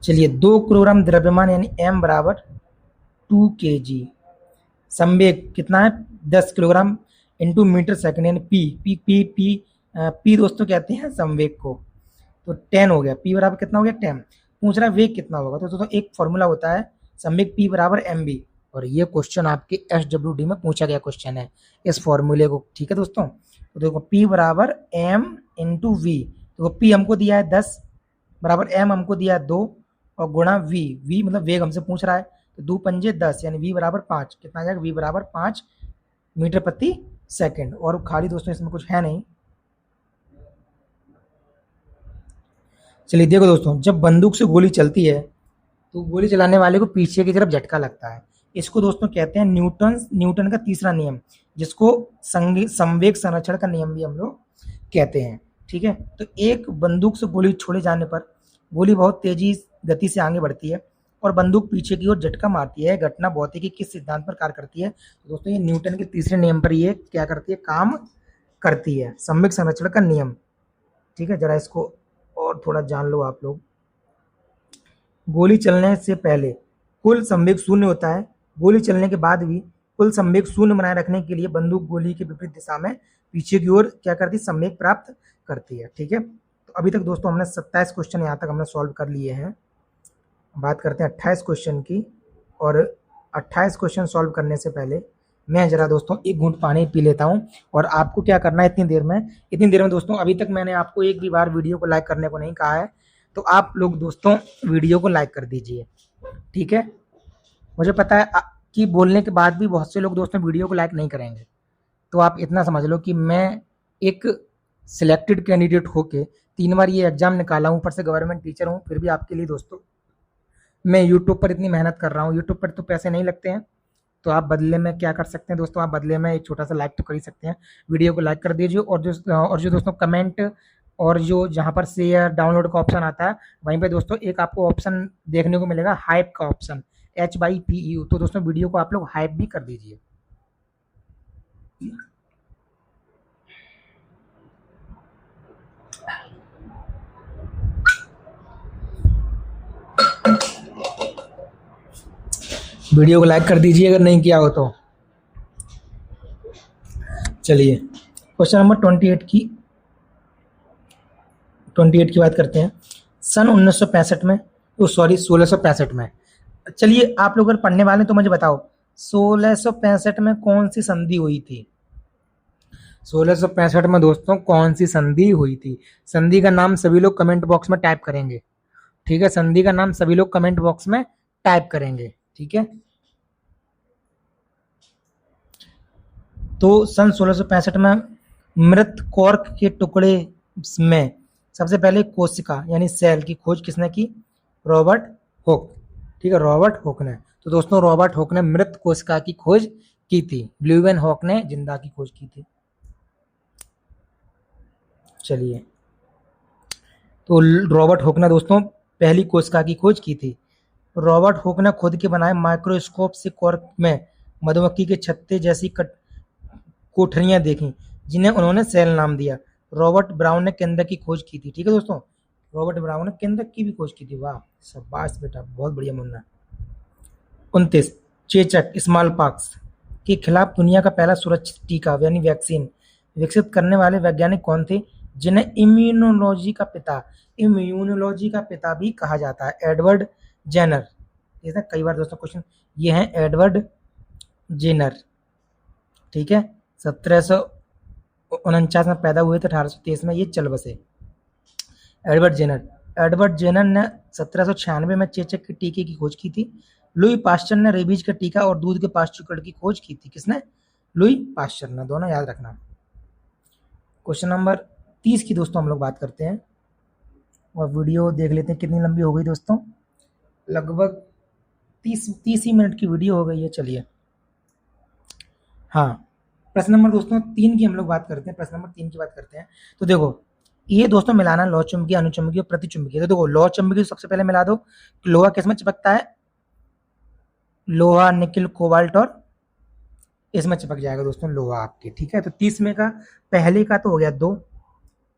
चलिए 2 किलोग्राम द्रव्यमान यानी m बराबर 2 kg, संवेग कितना है 10 किलोग्राम इंटू मीटर सेकंड, यानी p दोस्तों कहते हैं संवेग को, तो 10 हो गया, p बराबर कितना हो गया 10। पूछ रहा है वेग कितना होगा, तो दोस्तों एक फॉर्मूला होता है संवेग p बराबर mv, और ये क्वेश्चन आपके SWD में पूछा गया क्वेश्चन है इस फॉर्मूले को। ठीक है दोस्तों, तो देखो p बराबर m इंटू v, तो p हमको दिया है 10 बराबर m हमको दिया है 2 और गुणा v मतलब वेग हमसे पूछ रहा है, तो 2 पंजे 10 यानी v बराबर 5, कितना आ जाएगा v बराबर 5 मीटर प्रति सेकंड। और खाली दोस्तों इसमें कुछ है नहीं। चलिए देखो दोस्तों, जब बंदूक से गोली चलती है तो गोली चलाने वाले को पीछे की तरफ झटका लगता है, इसको दोस्तों कहते हैं न्यूटन का तीसरा नियम, जिसको संवेग संरक्षण का नियम भी हम लोग कहते हैं। ठीक है, तो एक बंदूक से गोली छोड़े जाने पर गोली बहुत तेजी गति से आगे बढ़ती है और बंदूक पीछे की ओर झटका मारती है, घटना भौतिकी किस सिद्धांत पर कार्य करती है, तो दोस्तों ये न्यूटन के तीसरे नियम पर ये क्या करती है, काम करती है, संवेग संरक्षण का नियम। ठीक है, जरा इसको और थोड़ा जान लो आप लोग। गोली चलने से पहले कुल संवेग 0 होता है, गोली चलने के बाद भी कुल संवेग 0 बनाए रखने के लिए बंदूक गोली के विपरीत दिशा में पीछे की ओर क्या करती है, संवेग प्राप्त करती है। ठीक है, तो अभी तक दोस्तों हमने 27 क्वेश्चन यहाँ तक हमने सॉल्व कर लिए हैं। बात करते हैं 28 क्वेश्चन की, और 28 क्वेश्चन सॉल्व करने से पहले मैं जरा दोस्तों एक घूंट पानी पी लेता हूं। और आपको क्या करना है इतनी देर में दोस्तों, अभी तक मैंने आपको एक भी बार वीडियो को लाइक करने को नहीं कहा है, तो आप लोग दोस्तों वीडियो को लाइक कर दीजिए। ठीक है, मुझे पता है कि बोलने के बाद भी बहुत से लोग दोस्तों वीडियो को लाइक नहीं करेंगे, तो आप इतना समझ लो कि मैं एक सिलेक्टेड कैंडिडेट होके 3 बार ये एग्जाम निकाला हूँ, ऊपर से गवर्नमेंट टीचर हूँ, फिर भी आपके लिए दोस्तों मैं यूट्यूब पर इतनी मेहनत कर रहा हूँ। यूट्यूब पर तो पैसे नहीं लगते हैं, तो आप बदले में क्या कर सकते हैं दोस्तों, आप बदले में एक छोटा सा लाइक तो कर ही सकते हैं, वीडियो को लाइक कर दीजिए। और जो दोस्तों कमेंट और जो जहाँ पर शेयर डाउनलोड का ऑप्शन आता है, वहीं पे दोस्तों एक आपको ऑप्शन देखने को मिलेगा हाइप का ऑप्शन, HYPEU, तो दोस्तों वीडियो को आप लोग हाइप भी कर दीजिए। वीडियो को लाइक कर दीजिए अगर नहीं किया हो तो। चलिए क्वेश्चन नंबर 28 की बात करते हैं। सन 1965 में, तो सॉरी 1665 में, चलिए आप लोग अगर पढ़ने वाले हैं तो मुझे बताओ 1665 में कौन सी संधि हुई थी? 1665 में दोस्तों कौन सी संधि हुई थी? संधि का नाम सभी लोग कमेंट बॉक्स में टाइप करेंगे। ठीक है, संधि का नाम सभी लोग कमेंट बॉक्स में टाइप करेंगे। ठीक है, तो सन 1665 में मृत कॉर्क के टुकड़े में सबसे पहले कोशिका यानी सेल की खोज किसने की? Robert Hooke. ठीक है, रॉबर्ट हुक ने। तो दोस्तों रॉबर्ट हुक ने मृत कोशिका की खोज की थी, ल्यूवेन हॉक ने जिंदा की खोज की थी। चलिए, तो रॉबर्ट हुक ने दोस्तों पहली कोशिका की खोज की थी। रॉबर्ट हुक ने खुद के बनाए माइक्रोस्कोप से कॉर्क में मधुमक्खी के छत्ते जैसी कोठरियां देखी, जिन्हें उन्होंने सेल नाम दिया। रॉबर्ट ब्राउन ने केंद्र की खोज की थी। ठीक है दोस्तों, रॉबर्ट ब्राउन ने केंद्र की भी खोज की थी। वाह, शाबाश बेटा, बहुत बढ़िया मुन्ना। 29, चेचक स्मॉल पॉक्स के खिलाफ दुनिया का पहला सुरक्षित टीका यानी वैक्सीन विकसित करने वाले वैज्ञानिक कौन थे, जिन्हें इम्यूनोलॉजी का पिता भी कहा जाता है? Edward Jenner. ये कई बार दोस्तों क्वेश्चन, ये है एडवर्ड जेनर। ठीक है, 1749 में पैदा हुए थे, 1823 में ये चल बसे। Edward Jenner. एडवर्ड जेनर ने 1796 में चेचक के टीके की खोज की थी। लुई पास्चर ने रेबीज का टीका और दूध के पाश्चुकरण की खोज की थी। किसने? लुई पास्चर ने। दोनों याद रखना। क्वेश्चन नंबर 30 की दोस्तों हम लोग बात करते हैं, और वीडियो देख लेते हैं कितनी लंबी हो गई दोस्तों। लगभग 30 ही मिनट की वीडियो हो गई है। चलिए, हाँ, प्रश्न नंबर दोस्तों 3 की हम लोग बात करते हैं। प्रश्न नंबर 3 की बात करते हैं। तो देखो, ये दोस्तों मिलाना लौह चुंबकीय, अनुचुंबकीय, प्रतिचुंबकीय। तो देखो, लौह चुंबकीय सबसे पहले मिला दो। लोहा किसमें चिपकता है? लोहा, निकिल, कोबाल्ट और इसमें चिपक जाएगा दोस्तों लोहा आपके। ठीक है, तो 30 में का पहले का तो हो गया 2,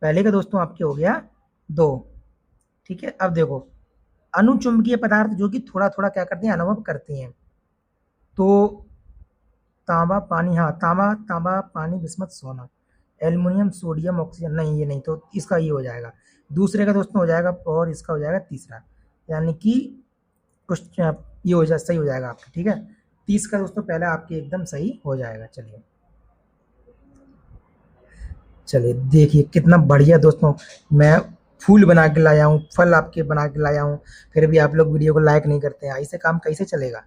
पहले का दोस्तों आपके हो गया 2। ठीक है, अब देखो, अनुचुंबकीय पदार्थ जो कि थोड़ा थोड़ा क्या करती हैं, अनुभव करती हैं। तो तांबा, पानी, हाँ, तांबा, तांबा, पानी, बिस्मथ, सोना, एल्युमिनियम, सोडियम, ऑक्सीजन। नहीं, ये नहीं, तो इसका ये हो जाएगा। दूसरे का दोस्तों हो जाएगा, और इसका हो जाएगा तीसरा, यानी कि कुछ ये हो जाए, सही हो जाएगा आपका। ठीक है, 30 का दोस्तों पहले आपके एकदम सही हो जाएगा। चलिए, चलिए देखिए कितना बढ़िया दोस्तों, मैं फूल बना के लाया हूँ, फल आपके बना के लाया हूँ, फिर भी आप लोग वीडियो को लाइक नहीं करते हैं। ऐसे काम कैसे चलेगा?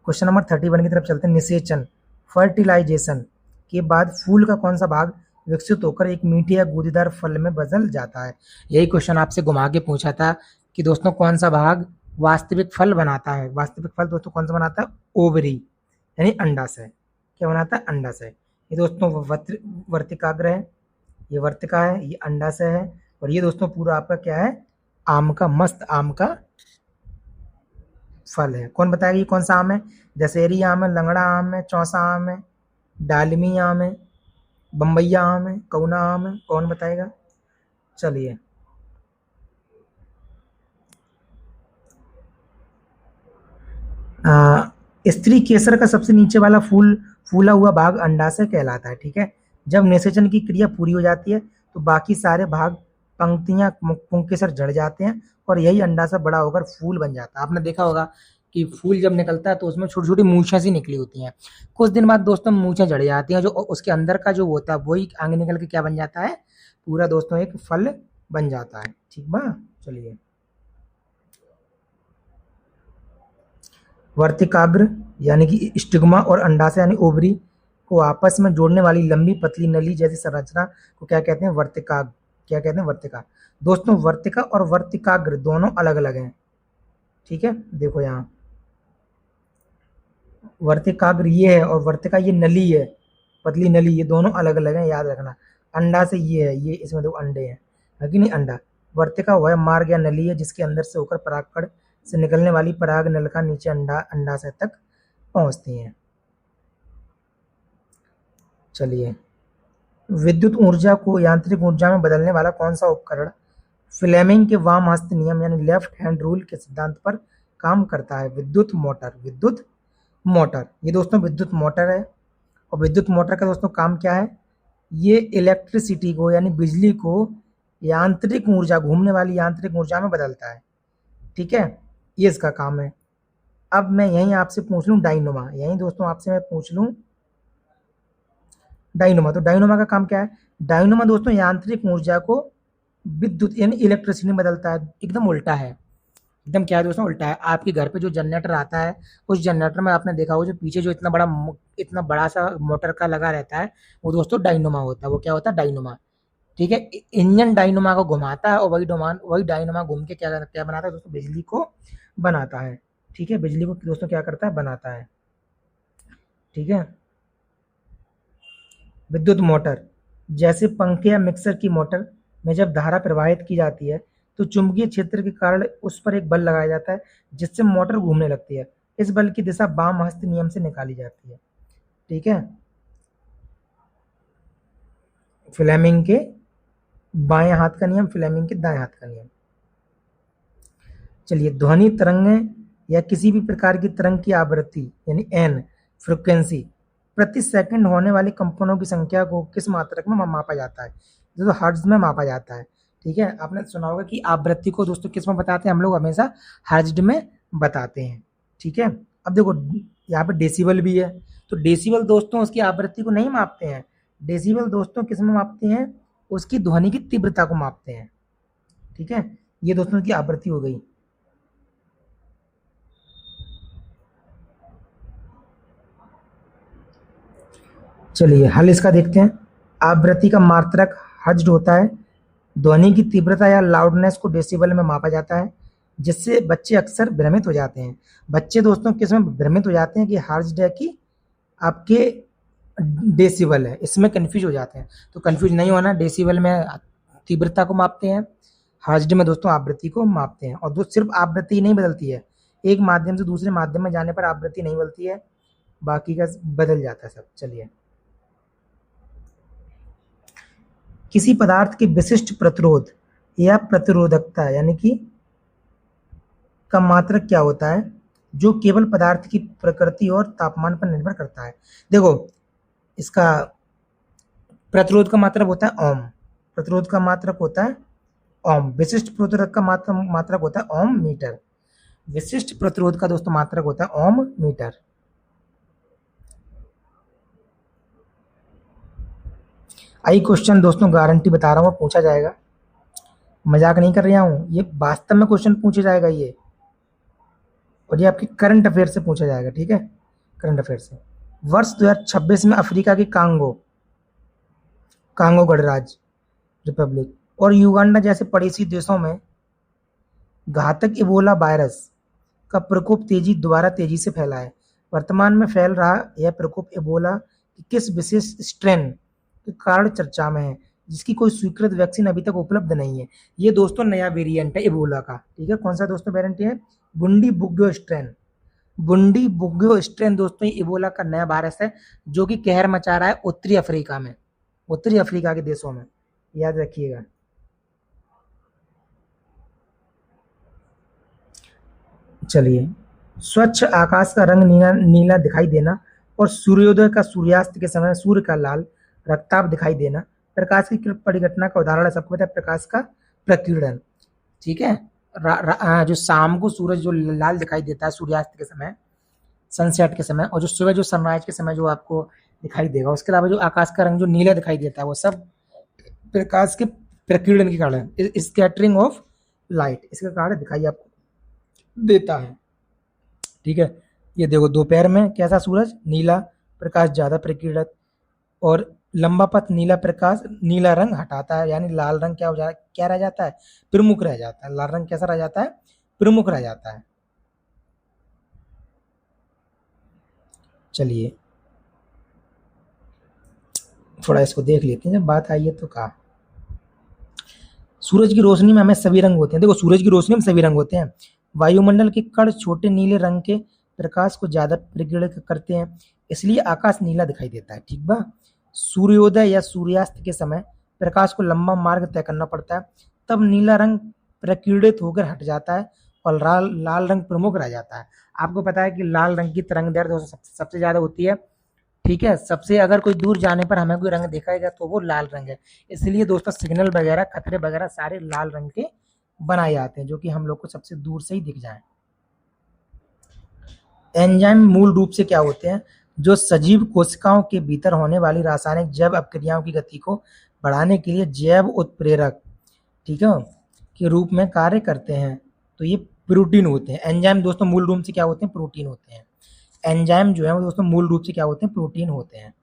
क्वेश्चन नंबर 31 की तरफ चलते हैं। निषेचन, फर्टिलाइजेशन के बाद फूल का कौन सा भाग विकसित होकर एक मीठे या गूदेदार फल में बदल जाता है? यही क्वेश्चन आपसे घुमा के पूछा था कि दोस्तों कौन सा भाग वास्तविक फल बनाता है? वास्तविक फल दोस्तों कौन सा बनाता है? ओवरी, यानी अंडा से। क्या बनाता है? अंडा से। ये दोस्तों वर्तिकाग्र है, ये वर्तिका है, ये अंडा से है, और ये दोस्तों पूरा आपका क्या है? आम का, मस्त आम का फल है। कौन बताएगा ये कौन सा आम है? दशहरी आम है, लंगड़ा आम है, चौसा आम है, डालमी आम है, बम्बैया आम है, कौना आम है? कौन बताएगा? चलिए, स्त्री केसर का सबसे नीचे वाला फूला हुआ भाग अंडाशय कहलाता है। ठीक है, जब निषेचन की क्रिया पूरी हो जाती है तो बाकी सारे भाग, पंक्तियां, पुंकेसर जड़ जाते हैं, और यही अंडाशय बड़ा होकर फूल बन जाता है। आपने देखा होगा कि फूल जब निकलता है तो उसमें छोटी छोटी मूछें सी निकली होती हैं। कुछ दिन बाद दोस्तों मूछें जड़ जाती हैं, जो उसके अंदर का जो होता है वही आगे निकल के क्या बन जाता है? पूरा दोस्तों एक फल बन जाता है। ठीक बा? चलिए, वर्तिकाग्र यानी कि स्टिग्मा और अंडाशय यानी ओवरी को आपस में जोड़ने वाली लंबी पतली नली जैसी संरचना को क्या कहते हैं? वर्तिकाग्र। क्या कहते हैं? वर्तिका। दोस्तों वर्तिका और वर्तिकाग्र दोनों अलग अलग हैं। ठीक है, देखो यहाँ वर्तिकाग्र ये है, और वर्तिका ये नली है, पतली नली, ये दोनों अलग अलग हैं, याद रखना। अंडा से ये है, ये इसमें दो अंडे हैं, है कि नहीं? अंडा। वर्तिका वह मार्ग या नली है जिसके अंदर से होकर परागकण से निकलने वाली पराग नलिका नीचे अंडाशय तक पहुंचती है। चलिए, विद्युत ऊर्जा को यांत्रिक ऊर्जा में बदलने वाला कौन सा उपकरण फ्लेमिंग के वाम हस्त नियम यानी लेफ्ट हैंड रूल के सिद्धांत पर काम करता है? विद्युत मोटर। विद्युत मोटर, ये दोस्तों विद्युत मोटर है। और विद्युत मोटर का दोस्तों काम क्या है? ये इलेक्ट्रिसिटी को यानी बिजली को यांत्रिक ऊर्जा, घूमने वाली यांत्रिक ऊर्जा में बदलता है। ठीक है, ये इसका काम है। अब मैं यहीं आपसे पूछ लूं डायनोमा, यहीं दोस्तों आपसे मैं पूछ लूं डायनोमा, तो डायनोमा का काम क्या है? डायनोमा दोस्तों यांत्रिक ऊर्जा को विद्युत यानी इलेक्ट्रिसिटी में बदलता है। एकदम उल्टा है, एकदम क्या है दोस्तों, उल्टा है। आपके घर पे जो जनरेटर आता है, उस जनरेटर में आपने देखा होगा जो पीछे जो इतना बड़ा सा मोटर का लगा रहता है, वो दोस्तों डायनोमा होता है। वो क्या होता है? डायनोमा। ठीक है, इंजन डायनोमा को घुमाता है और वही डायनोमा घूम के क्या क्या बनाता है दोस्तों? बिजली को बनाता है। ठीक है, बिजली को दोस्तों क्या करता है? बनाता है। ठीक है, विद्युत मोटर, जैसे पंखे या मिक्सर की मोटर में जब धारा प्रवाहित की जाती है तो चुंबकीय क्षेत्र के कारण उस पर एक बल लगाया जाता है जिससे मोटर घूमने लगती है। इस बल की दिशा वाम हस्त नियम से निकाली जाती है। ठीक है, फ्लेमिंग के बाएं हाथ का नियम, फ्लेमिंग के दाएं हाथ का नियम। चलिए, ध्वनि तरंगें या किसी भी प्रकार की तरंग की आवृत्ति यानी एन फ्रिक्वेंसी प्रति सेकंड होने वाले कंपनों की संख्या को किस मात्रक में मापा जाता है? दोस्तों हर्ट्ज में मापा जाता है। ठीक है, आपने सुना होगा कि आवृत्ति को दोस्तों किस में बताते हैं? हम लोग हमेशा हर्ट्ज में बताते हैं। ठीक है, अब देखो यहाँ पे डेसिबल भी है, तो डेसिबल दोस्तों उसकी आवृत्ति को नहीं मापते हैं। डेसिबल दोस्तों किस में मापते हैं? उसकी ध्वनि की तीव्रता को मापते हैं। ठीक है, ये दोस्तों की आवृत्ति हो गई। चलिए हल इसका देखते हैं। आवृत्ति का मात्रक हर्ट्ज होता है। ध्वनि की तीव्रता या लाउडनेस को डेसिबल में मापा जाता है, जिससे बच्चे अक्सर भ्रमित हो जाते हैं। बच्चे दोस्तों किस में भ्रमित हो जाते हैं? कि हर्ट्ज है कि आपके डेसिबल है, इसमें कंफ्यूज हो जाते हैं। तो कंफ्यूज नहीं होना, डेसिबल में तीव्रता को मापते हैं, हर्ट्ज में दोस्तों आवृत्ति को मापते हैं। और सिर्फ आवृत्ति नहीं बदलती है, एक माध्यम से दूसरे माध्यम में जाने पर आवृत्ति नहीं बदलती है, बाकी का बदल जाता है सब। चलिए, किसी पदार्थ के विशिष्ट प्रतिरोध या प्रतिरोधकता यानी कि का मात्रक क्या होता है, जो केवल पदार्थ की प्रकृति और तापमान पर निर्भर करता है? देखो, इसका प्रतिरोध का मात्रक होता है ओम। प्रतिरोध का मात्रक होता है ओम। विशिष्ट प्रतिरोधक का मात्रक होता है ओम मीटर। विशिष्ट प्रतिरोध का दोस्तों मात्रक होता है ओम मीटर। आई क्वेश्चन दोस्तों गारंटी बता रहा हूँ, पूछा जाएगा, मजाक नहीं कर रहा हूँ, ये वास्तव में क्वेश्चन पूछा जाएगा ये, और ये आपके करंट अफेयर से पूछा जाएगा। ठीक है, करंट अफेयर से। वर्ष 2026 में अफ्रीका के कांगो कांगो गणराज्य रिपब्लिक और युगांडा जैसे पड़ोसी देशों में घातक इबोला वायरस का प्रकोप दोबारा तेजी से फैला है। वर्तमान में फैल रहा यह प्रकोप इबोला की किस विशेष स्ट्रेन के कारण चर्चा में है, जिसकी कोई स्वीकृत वैक्सीन अभी तक उपलब्ध नहीं है? ये दोस्तों नया वेरिएंट है इबोला का। ठीक है, कौन सा दोस्तों वेरिएंट है? बुंडी बुग्यो स्ट्रेन। बुंडी बुग्यो स्ट्रेन दोस्तों इबोला का नया वायरस है, जो कि कहर मचा रहा है उत्तरी अफ्रीका में, उत्तरी अफ्रीका के देशों में, याद रखिएगा। चलिए, स्वच्छ आकाश का रंग नीला नीला दिखाई देना और सूर्योदय का सूर्यास्त के समय सूर्य का लाल रक्ताभ दिखाई देना प्रकाश की परिघटना का उदाहरण है। सबको पता है प्रकाश का प्रकीर्णन। ठीक है, जो शाम को सूरज जो लाल दिखाई देता है सूर्यास्त के समय, सनसेट के समय, और जो सुबह जो सनराइज के समय जो आपको दिखाई देगा, उसके अलावा जो आकाश का रंग जो नीला दिखाई देता है, वो सब प्रकाश के प्रकीर्णन के कारण, स्कैटरिंग ऑफ लाइट, इसके कारण दिखाई आपको देता है। ठीक है, ये देखो दोपहर में कैसा सूरज, नीला प्रकाश ज्यादा प्रकीर्णित, और लंबा पथ नीला प्रकाश नीला रंग हटाता है, यानी लाल रंग क्या रह जाता है? प्रमुख रह जाता है। लाल रंग कैसा रह जाता है? प्रमुख रह जाता है। चलिए थोड़ा इसको देख लेते हैं, जब बात आई है तो कहा सूरज की रोशनी में हमें सभी रंग होते हैं। देखो सूरज की रोशनी में सभी रंग होते हैं। वायुमंडल के कण छोटे नीले रंग के प्रकाश को ज्यादा प्रकीर्णित करते हैं, इसलिए आकाश नीला दिखाई देता है। ठीक बा। सूर्योदय या सूर्यास्त के समय प्रकाश को लंबा मार्ग तय करना पड़ता है, तब नीला रंग प्रकीर्णित होकर हट जाता है और लाल रंग प्रमुख रह जाता है। आपको पता है कि लाल रंग की तरंग दैर्ध्य सबसे ज्यादा होती है। ठीक है, सबसे अगर कोई दूर जाने पर हमें कोई रंग दिखाएगा तो वो लाल रंग है। इसलिए दोस्तों सिग्नल वगैरह खतरे वगैरह सारे लाल रंग के बनाए जाते हैं, जो कि हम लोग को सबसे दूर से ही दिख जाए। एंजाइम मूल रूप से क्या होते हैं? जो सजीव कोशिकाओं के भीतर होने वाली रासायनिक जैव अपक्रियाओं की गति को बढ़ाने के लिए जैव उत्प्रेरक, ठीक है, के रूप में कार्य करते हैं। तो ये प्रोटीन होते हैं। एंजाइम दोस्तों मूल रूप से क्या होते हैं? प्रोटीन होते हैं। एंजाइम जो है वो दोस्तों मूल रूप से क्या होते हैं? प्रोटीन होते हैं।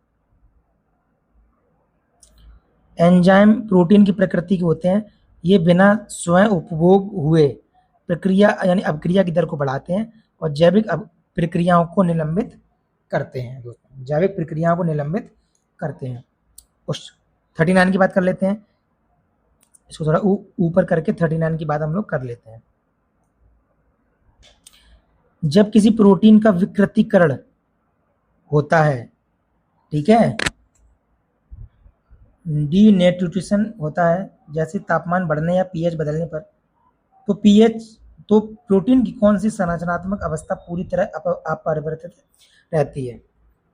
एंजाइम प्रोटीन की प्रकृति के होते हैं। ये बिना स्वयं उपभोग हुए प्रक्रिया यानी अपक्रिया की दर को बढ़ाते हैं और जैविक प्रक्रियाओं को निलंबित करते हैं। दोस्तों जैविक प्रक्रियाओं को निलंबित करते हैं। उस 39 की बात कर लेते हैं। इसको थोड़ा ऊपर करके 39 की बात हम लोग कर लेते हैं। जब किसी प्रोटीन का विकृतीकरण होता है, ठीक है, डीनेट्रिशन होता है, जैसे तापमान बढ़ने या पीएच बदलने पर, तो प्रोटीन की कौन सी संरचनात्मक अवस्था पूरी तरह अपरिवर्तित रहती है?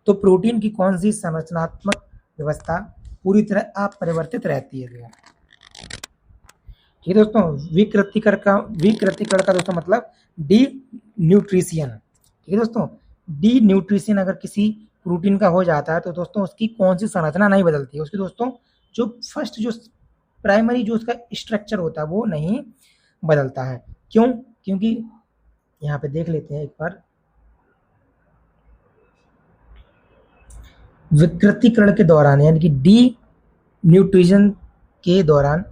तो प्रोटीन की कौन सी संरचनात्मक व्यवस्था पूरी तरह अपरिवर्तित रहती है? ठीक है दोस्तों, विकृतीकरण का दोस्तों मतलब डी न्यूट्रिशन। ठीक है दोस्तों, डी न्यूट्रिशन अगर किसी प्रोटीन का हो जाता है तो दोस्तों उसकी कौन सी संरचना नहीं बदलती है? उसकी दोस्तों जो फर्स्ट जो प्राइमरी जो उसका स्ट्रक्चर होता है वो नहीं बदलता है। क्यों? क्योंकि यहाँ पे देख लेते हैं एक बार, विकृतीकरण के दौरान यानी कि डी न्यूट्रिशन के दौरान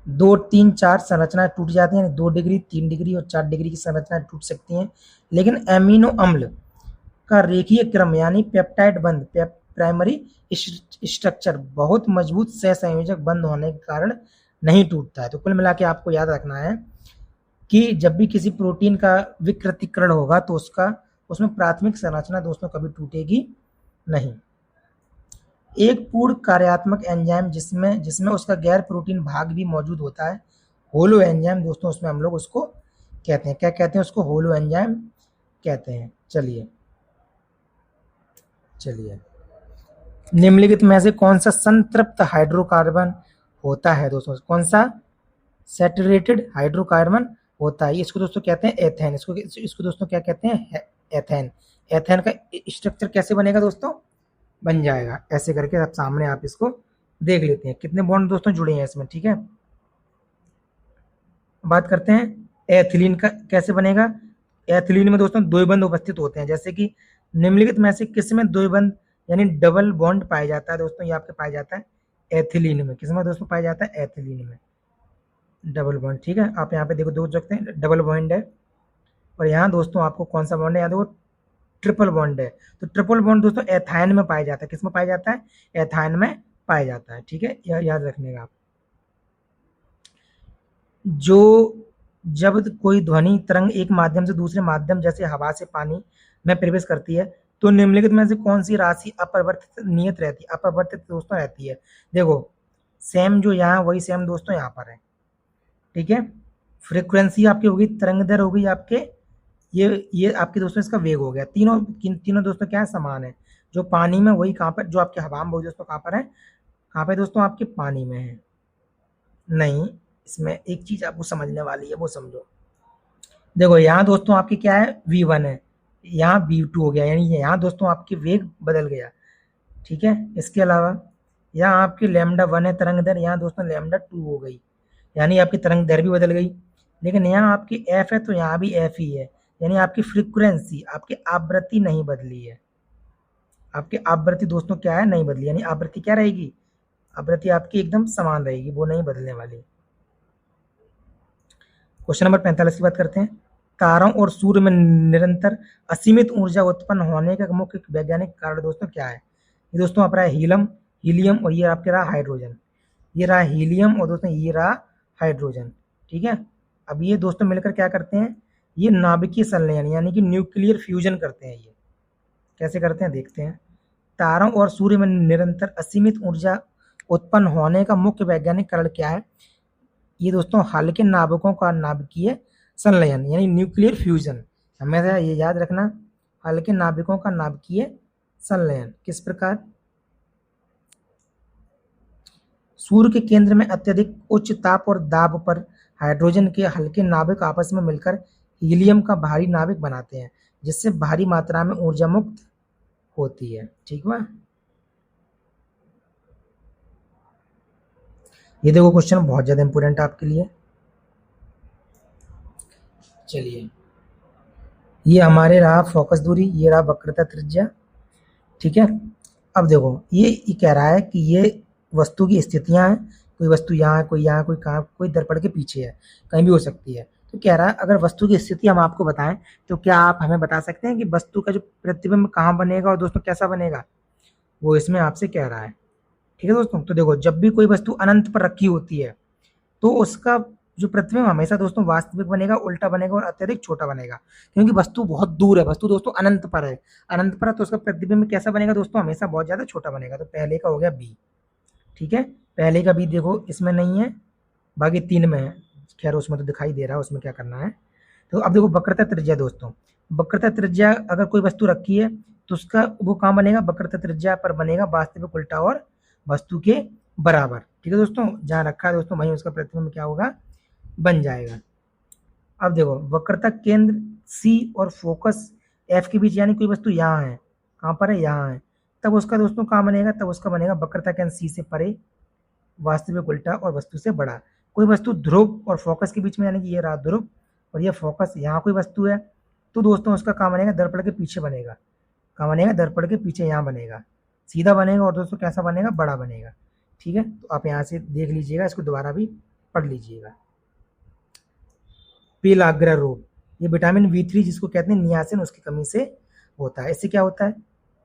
2, 3, 4 संरचनाएं टूट जाती हैं। 2 डिग्री, 3 डिग्री और 4 डिग्री की संरचनाएं टूट सकती हैं, लेकिन एमिनो अम्ल का रेखीय क्रम यानी पेप्टाइड बंध प्राइमरी स्ट्रक्चर बहुत मजबूत सहसंयोजक बंध होने के कारण नहीं टूटता है। तो कुल मिला के आपको याद रखना है कि जब भी किसी प्रोटीन का विकृतीकरण होगा तो उसमें प्राथमिक संरचना दोस्तों कभी टूटेगी नहीं। एक पूर्ण कार्यात्मक एंजाइम जिसमें उसका गैर प्रोटीन भाग भी मौजूद होता है, होलो एंजाइम दोस्तों, उसमें हम लोग उसको कहते हैं, क्या कहते हैं उसको? होलो एंजाइम कहते हैं। चलिए निम्नलिखित में से कौन सा संतृप्त हाइड्रोकार्बन होता है दोस्तों? कौन सा सैचुरेटेड हाइड्रोकार्बन होता है? इसको दोस्तों कहते हैं एथेन। इसको दोस्तों क्या कहते हैं? एथेन। एथेन का स्ट्रक्चर कैसे बनेगा दोस्तों? बन जाएगा ऐसे करके। अब सामने आप इसको देख लेते हैं कितने बॉन्ड दोस्तों जुड़े हैं इसमें। ठीक है, बात करते हैं एथिलीन का कैसे बनेगा। एथिलीन में दोस्तों द्वैबंध उपस्थित होते हैं, जैसे कि निम्नलिखित में से किसमें द्वैबंध यानी डबल बॉन्ड पाया जाता है दोस्तों? ये आपके पाया जाता है एथिलीन में। किसमें दोस्तों पाया जाता है? एथिलीन में डबल बॉन्ड। ठीक है, आप यहाँ पे देखो देख सकते हैं डबल बॉन्ड है, और यहाँ दोस्तों आपको कौन सा बॉन्ड है? यहाँ देखो ट्रिपल बॉन्ड है। तो ट्रिपल बॉन्ड दोस्तों एथाइन में पाया जाता है। किसमें पाया जाता है? एथाइन में पाया जाता है। ठीक है, यह याद रखने का आप। जब कोई ध्वनि तरंग एक माध्यम से दूसरे माध्यम जैसे हवा से पानी में प्रवेश करती है तो निम्नलिखित में से कौन सी राशि अपरिवर्तित नियत रहती है? अपरिवर्तित दोस्तों रहती है। देखो सेम जो यहाँ वही सेम दोस्तों यहाँ पर है। ठीक है, फ्रीक्वेंसी आपकी होगी, तरंग दर होगी आपके, ये आपके दोस्तों इसका वेग हो गया। तीनों दोस्तों क्या है? समान है। जो पानी में वही कहाँ पर, जो आपके हवा में वही दोस्तों कहाँ पर है? कहाँ पे दोस्तों? आपके पानी में है। नहीं, इसमें एक चीज आपको समझने वाली है, वो समझो। देखो यहाँ दोस्तों आपकी क्या है? v1 है, यहाँ v2 हो गया, यानी यहाँ दोस्तों आपकी वेग बदल गया। ठीक है, इसके अलावा यहाँ आपकी λ1 है तरंग दर, यहाँ दोस्तों λ2 हो गई, यानी आपकी तरंग दर भी बदल गई। लेकिन यहाँ आपकी f है तो यहाँ भी f ही है, यानी आपकी फ्रीक्वेंसी, आपकी आवृत्ति नहीं बदली है। आपकी आवृत्ति दोस्तों क्या है? नहीं बदली, यानी आवृत्ति क्या रहेगी? आवृत्ति आपकी एकदम समान रहेगी, वो नहीं बदलने वाली। क्वेश्चन नंबर 45 की बात करते हैं। तारों और सूर्य में निरंतर असीमित ऊर्जा उत्पन्न होने का मुख्य वैज्ञानिक कारण दोस्तों क्या है? ये दोस्तों आप रहा है हीलियम, और ये आपके रहा हाइड्रोजन। ये रहा हीलियम और दोस्तों ये रहा हाइड्रोजन। ठीक है, अब ये दोस्तों मिलकर क्या करते हैं? ये नाभिकीय संलयन यानी कि न्यूक्लियर फ्यूजन करते हैं। ये कैसे करते हैं देखते हैं। तारों और सूर्य में निरंतर असीमित ऊर्जा उत्पन्न होने का मुख्य वैज्ञानिक कारण क्या है? ये दोस्तों हल्के नाभिकों का नाभिकीय संलयन यानी न्यूक्लियर फ्यूजन। हमेशा ये याद रखना, हल्के नाभिकों का नाभिकीय संलयन। किस प्रकार? सूर्य के केंद्र में अत्यधिक उच्च ताप और दाब पर हाइड्रोजन के हल्के नाभिक आपस में मिलकर हीलियम का भारी नाभिक बनाते हैं। जिससे भारी मात्रा में ऊर्जा मुक्त होती है। ठीक है, ये देखो क्वेश्चन बहुत ज्यादा इंपॉर्टेंट है आपके लिए। चलिए, ये हमारे रहा फोकस दूरी, ये रहा वक्रता त्रिज्या। ठीक है, अब देखो ये कह रहा है कि ये वस्तु की स्थितियां हैं, कोई वस्तु यहाँ, कोई यहाँ, कोई कहाँ, कोई दर्पण के पीछे है, कहीं भी हो सकती है। तो कह रहा है अगर वस्तु की स्थिति हम आपको बताएं तो क्या आप हमें बता सकते हैं कि वस्तु का जो प्रतिबिंब कहाँ बनेगा और दोस्तों कैसा बनेगा, वो इसमें आपसे कह रहा है। ठीक है दोस्तों, तो देखो जब भी कोई वस्तु अनंत पर रखी होती है तो उसका जो प्रतिबिंब हमेशा दोस्तों वास्तविक बनेगा, उल्टा बनेगा और अत्यधिक छोटा बनेगा, क्योंकि वस्तु बहुत दूर है, वस्तु दोस्तों अनंत पर है, अनंत पर है, तो उसका प्रतिबिंब कैसा बनेगा दोस्तों, हमेशा बहुत ज्यादा छोटा बनेगा। तो पहले का हो गया बी। ठीक है, पहले का बी देखो इसमें नहीं है, बाकी 3 में है, खैर उसमें तो दिखाई दे रहा है, उसमें क्या करना है। तो अब देखो वक्रता त्रिज्या दोस्तों, वक्रता त्रिज्या अगर कोई वस्तु रखी है तो उसका वो कहाँ बनेगा, वक्रता त्रिज्या पर बनेगा वास्तविक उल्टा और वस्तु के बराबर। ठीक है दोस्तों, जहां रखा है दोस्तों वहीं उसका प्रतिबिंब क्या होगा, बन जाएगा। अब देखो वक्रता केंद्र सी और फोकस एफ के बीच, यानी कोई वस्तु यहाँ है, कहाँ पर है, यहाँ है, तब उसका दोस्तों कहाँ बनेगा, तब उसका बनेगा वक्रता केंद्र सी से परे, वास्तविक उल्टा और वस्तु से बड़ा। कोई वस्तु ध्रुव और फोकस के बीच में, यानी कि ये रहा ध्रुव और ये फोकस, यहाँ कोई वस्तु है, तो दोस्तों उसका कहाँ बनेगा, दर्पण के पीछे बनेगा, कहाँ बनेगा, दर्पण के पीछे, यहाँ बनेगा, सीधा बनेगा और दोस्तों कैसा बनेगा, बड़ा बनेगा। ठीक है, तो आप यहाँ से देख लीजिएगा, इसको दोबारा भी पढ़ लीजिएगा। पेलाग्रा रोग, ये विटामिन बी3 जिसको कहते हैं नियासिन, उसकी कमी से होता है। इससे क्या होता है,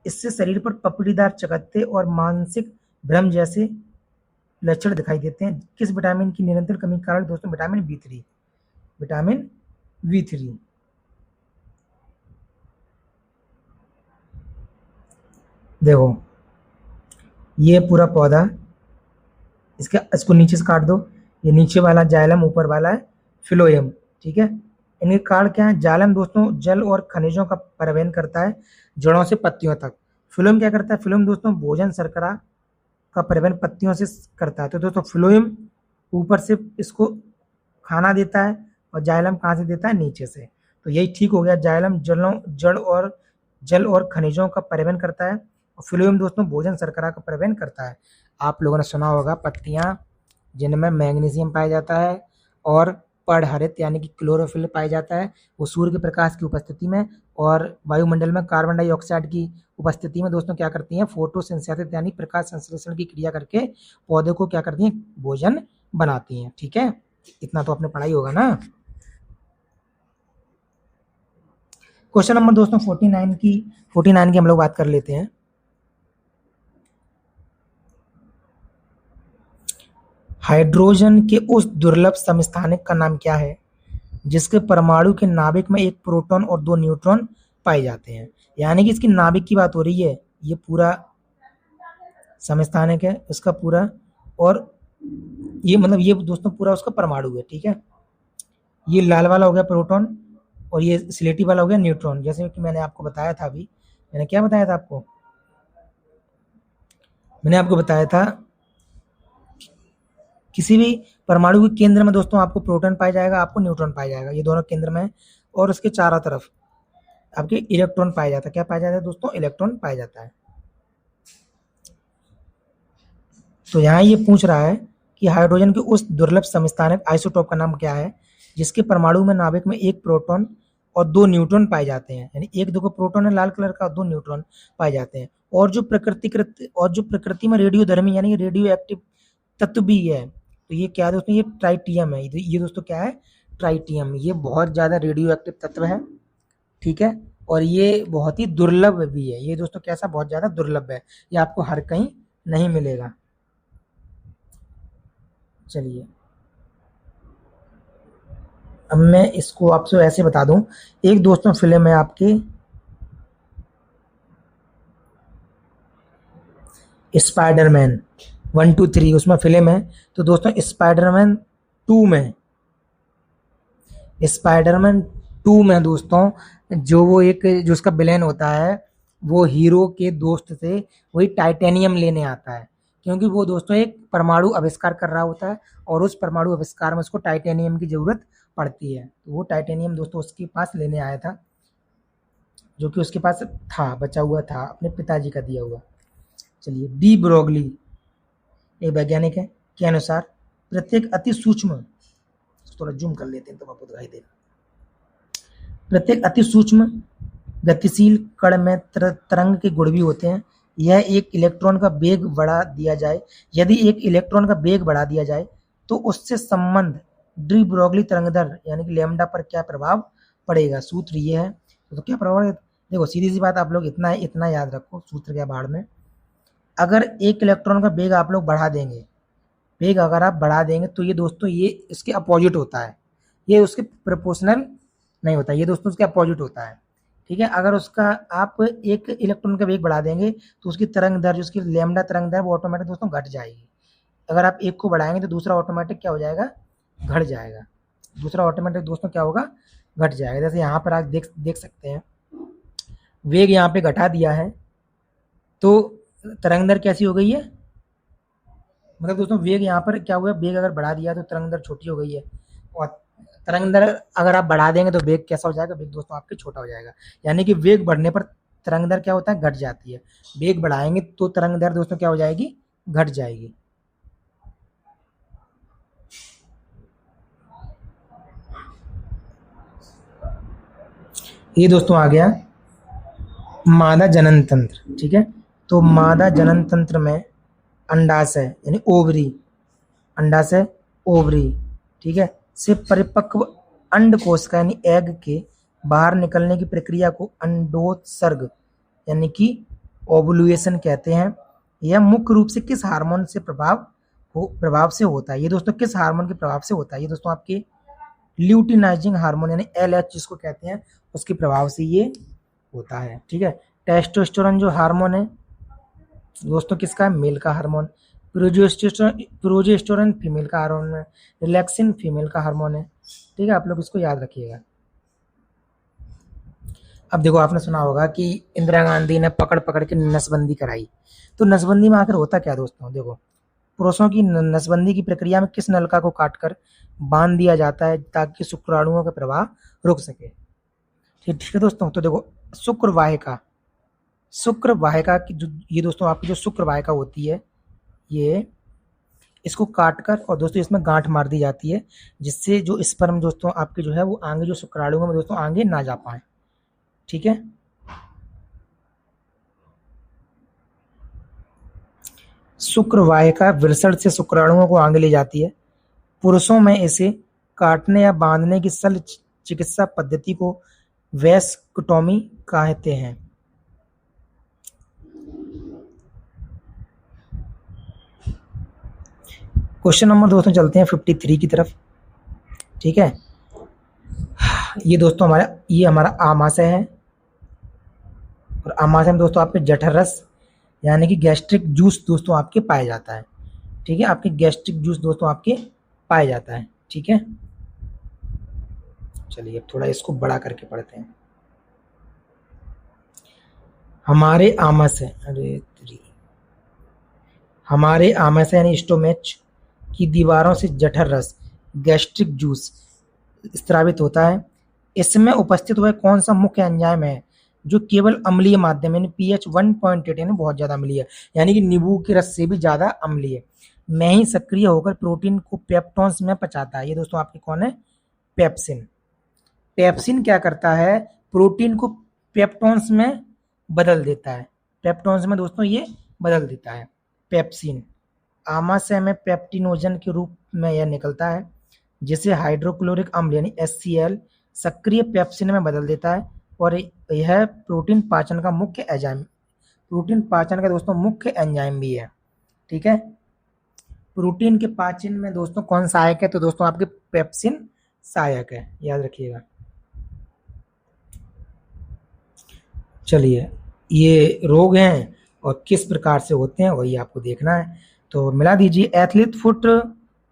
इससे शरीर पर पपड़ीदार चकत्ते और मानसिक भ्रम जैसे लक्षण दिखाई देते हैं। किस विटामिन की निरंतर कमी के कारण दोस्तों, विटामिन बी3, विटामिन बी3। देखो ये पूरा पौधा, इसको नीचे से काट दो, ये नीचे वाला जाइलम, ऊपर वाला है फिलोयम। ठीक है, इनके कारण क्या है, जाइलम दोस्तों जल और खनिजों का परिवहन करता है जड़ों से पत्तियों तक। फिलोयम क्या करता है, फिलोयम दोस्तों भोजन शर्करा का परिवहन पत्तियों से करता है। तो दोस्तों फिलोयम ऊपर से इसको खाना देता है और जाइलम कहाँ से देता है, नीचे से। तो यही ठीक हो गया, जाइलम जल और खनिजों का परिवहन करता है और फिलोयम दोस्तों भोजन शर्करा का परिवहन करता है। आप लोगों ने सुना होगा पत्तियां जिनमें मैग्नीशियम पाया जाता है और पर्णहरित यानी कि क्लोरोफिल पाया जाता है, वो सूर्य के प्रकाश की उपस्थिति में और वायुमंडल में कार्बन डाइऑक्साइड की उपस्थिति में दोस्तों क्या करती हैं, फोटोसिंथेसिस यानी प्रकाश संश्लेषण की क्रिया करके पौधे को क्या करती हैं, भोजन बनाती हैं। ठीक है, इतना तो आपने पढ़ाई होगा ना। क्वेश्चन नंबर दोस्तों 49 की हम लोग बात कर लेते हैं। हाइड्रोजन के उस दुर्लभ समस्थानिक का नाम क्या है जिसके परमाणु के नाभिक में एक प्रोटॉन और 2 न्यूट्रॉन पाए जाते हैं। यानी कि इसकी नाभिक की बात हो रही है, ये पूरा समस्थानिक है उसका पूरा, और ये मतलब ये दोस्तों पूरा उसका परमाणु है। ठीक है, ये लाल वाला हो गया प्रोटॉन और ये स्लेटी वाला हो गया न्यूट्रॉन। जैसे कि मैंने आपको बताया था, अभी मैंने क्या बताया था आपको, मैंने आपको बताया था किसी भी परमाणु के केंद्र में दोस्तों आपको प्रोटॉन पाया जाएगा, आपको न्यूट्रॉन पाया जाएगा, ये दोनों केंद्र में है, और उसके चारों तरफ आपके इलेक्ट्रॉन पाया जाता है। क्या पाया जाता है दोस्तों, इलेक्ट्रॉन पाया जाता है। तो यहाँ ये पूछ रहा है कि हाइड्रोजन के उस दुर्लभ समस्थानिक आइसोटोप का नाम क्या है जिसके परमाणु में नाभिक में एक प्रोटॉन और 2 न्यूट्रॉन पाए जाते हैं। यानी एक देखो प्रोटॉन है लाल कलर का, 2 न्यूट्रॉन पाए जाते हैं, और जो प्रकृति में रेडियोधर्मी यानी रेडियो एक्टिव तत्व भी है। तो ये क्या है दोस्तों, ये ट्राइटियम है, ये दोस्तों क्या है, ट्राइटियम। ये बहुत ज्यादा रेडियो एक्टिव तत्व है। ठीक है, और ये बहुत ही दुर्लभ भी है, ये दोस्तों कैसा, बहुत ज्यादा दुर्लभ है, ये आपको हर कहीं नहीं मिलेगा। चलिए, अब मैं इसको आपसे ऐसे बता दूं, एक दोस्तों फिल्म है आपकी स्पाइडरमैन 1 2 3, उसमें फिल्म है। तो दोस्तों स्पाइडरमैन 2 में दोस्तों जो वो एक जो उसका विलेन होता है, वो हीरो के दोस्त से वही टाइटेनियम लेने आता है, क्योंकि वो दोस्तों एक परमाणु आविष्कार कर रहा होता है और उस परमाणु आविष्कार में उसको टाइटेनियम की जरूरत पड़ती है। तो वो टाइटेनियम दोस्तों उसके पास लेने आया था। जो कि उसके पास था, बचा हुआ था अपने पिताजी का दिया हुआ। चलिए, डी ब्रोगली एक वैज्ञानिक है के अनुसार प्रत्येक अति सूक्ष्म, थोड़ा जूम कर लेते हैं तो आपको दिखाई देगा, प्रत्येक अति सूक्ष्म गतिशील कण में तरंग के गुण भी होते हैं। यह एक इलेक्ट्रॉन का वेग बढ़ा दिया जाए, यदि एक इलेक्ट्रॉन का वेग बढ़ा दिया जाए तो उससे संबंध डी ब्रोगली तरंग दर यानी कि लैम्डा पर क्या प्रभाव पड़ेगा। सूत्र ये है, तो क्या प्रभाव है? देखो सीधी सी बात, आप लोग इतना याद रखो सूत्र के बारे में। अगर एक इलेक्ट्रॉन का वेग आप लोग बढ़ा देंगे, वेग अगर आप बढ़ा देंगे तो ये दोस्तों ये इसके अपोजिट होता है, ये उसके प्रोपोर्शनल नहीं होता, ये दोस्तों उसके अपोजिट होता है। ठीक है, अगर उसका आप एक इलेक्ट्रॉन का वेग बढ़ा देंगे तो उसकी तरंग दर, जो उसकी लैम्डा तरंग दर, वो ऑटोमेटिक दोस्तों घट जाएगी। अगर आप एक को बढ़ाएंगे तो दूसरा ऑटोमेटिक क्या हो जाएगा? घट जाएगा। दूसरा ऑटोमेटिक दोस्तों क्या होगा? घट जाएगा। जैसे यहाँ पर आप देख सकते हैं, वेग यहाँ पे घटा दिया है तो तरंग दर कैसी हो गई है? मतलब दोस्तों वेग यहाँ पर क्या हुआ, वेग अगर बढ़ा दिया तो तरंग दर छोटी हो गई है, और तरंग दर अगर आप बढ़ा देंगे तो वेग कैसा हो जाएगा? वेग दोस्तों आपके छोटा हो जाएगा। यानी कि वेग बढ़ने पर तरंग दर क्या होता है? घट जाती है। वेग बढ़ाएंगे तो तरंग दर दोस्तों क्या हो जाएगी? घट जाएगी। ये दोस्तों आ गया मादा जनन तंत्र। ठीक है, तो मादा जनन तंत्र में अंडाशय यानी ओवरी, अंडाशय ओवरी, ठीक है, से परिपक्व अंड कोश का यानी एग के बाहर निकलने की प्रक्रिया को अंडोत्सर्ग यानी कि ओवुलेशन कहते हैं। यह मुख्य रूप से किस हार्मोन से प्रभाव से होता है? ये दोस्तों किस हार्मोन के प्रभाव से होता है? ये दोस्तों आपके ल्यूटिनाइजिंग हार्मोन यानी एलएच जिसको कहते हैं, उसके प्रभाव से ये होता है। ठीक है, टेस्टोस्टेरोन जो हार्मोन है दोस्तों किसका है? मेल का हार्मोन। प्रोजेस्टेरोन फीमेल का हार्मोन है। रिलैक्सिन फीमेल का हार्मोन है। ठीक है, आप लोग इसको याद रखिएगा। अब देखो, आपने सुना होगा कि इंदिरा गांधी ने पकड़ पकड़ के नसबंदी कराई, तो नसबंदी में आखिर होता क्या दोस्तों? देखो, पुरुषों की नसबंदी की प्रक्रिया में किस नलिका को काटकर बांध दिया जाता है ताकि शुक्राणुओं का प्रवाह रुक सके? ठीक है दोस्तों, तो देखो शुक्र वाहिका की जो ये दोस्तों आपकी जो शुक्र वाहिका होती है, ये इसको काटकर और दोस्तों इसमें गांठ मार दी जाती है, जिससे जो स्पर्म दोस्तों आपके जो है वो आगे जो शुक्राणुओं में दोस्तों आगे ना जा पाए। ठीक है, शुक्र वाहिका वृषण से शुक्राणुओं को आगे ले जाती है। पुरुषों में इसे काटने या बांधने की शल्य चिकित्सा पद्धति को वैस्कुटोमी कहते हैं। क्वेश्चन नंबर दोस्तों चलते हैं 53 की तरफ। ठीक है, ये दोस्तों हमारा आमाशय है, और आमाशय में दोस्तों आपके जठर रस यानी कि गैस्ट्रिक जूस दोस्तों आपके पाया जाता है। ठीक है, आपके गैस्ट्रिक जूस दोस्तों आपके पाया जाता है। ठीक है, चलिए अब थोड़ा इसको बड़ा करके पढ़ते हैं। हमारे आमाशय यानी स्टोमेच की दीवारों से जठर रस गैस्ट्रिक जूस स्रावित होता है। इसमें उपस्थित हुआ कौन सा मुख्य एंजाइम है जो केवल अम्लीय माध्यम यानी पीएच 1.8 यानी बहुत ज्यादा अम्लीय, यानी कि नींबू के रस से भी ज्यादा अम्लीय में ही सक्रिय होकर प्रोटीन को पेप्टोन्स में पचाता है? ये दोस्तों आपके कौन है? पेप्सिन। पेप्सिन क्या करता है? प्रोटीन को पेप्टोन्स में बदल देता है। पेप्टोन्स में दोस्तों ये बदल देता है पेप्सिन। आमाशय में पेप्टिनोजन के रूप में यह निकलता है, जिसे हाइड्रोक्लोरिक अम्ल यानी HCl सक्रिय पेप्सिन में बदल देता है, और यह प्रोटीन पाचन का दोस्तों मुख्य एंजाइम भी है। ठीक है, प्रोटीन के पाचन में दोस्तों कौन सहायक है? तो दोस्तों आपके पेप्सिन सहायक है, याद रखिएगा। चलिए, ये रोग हैं और किस प्रकार से होते हैं वही आपको देखना है, तो मिला दीजिए। एथलीट फुट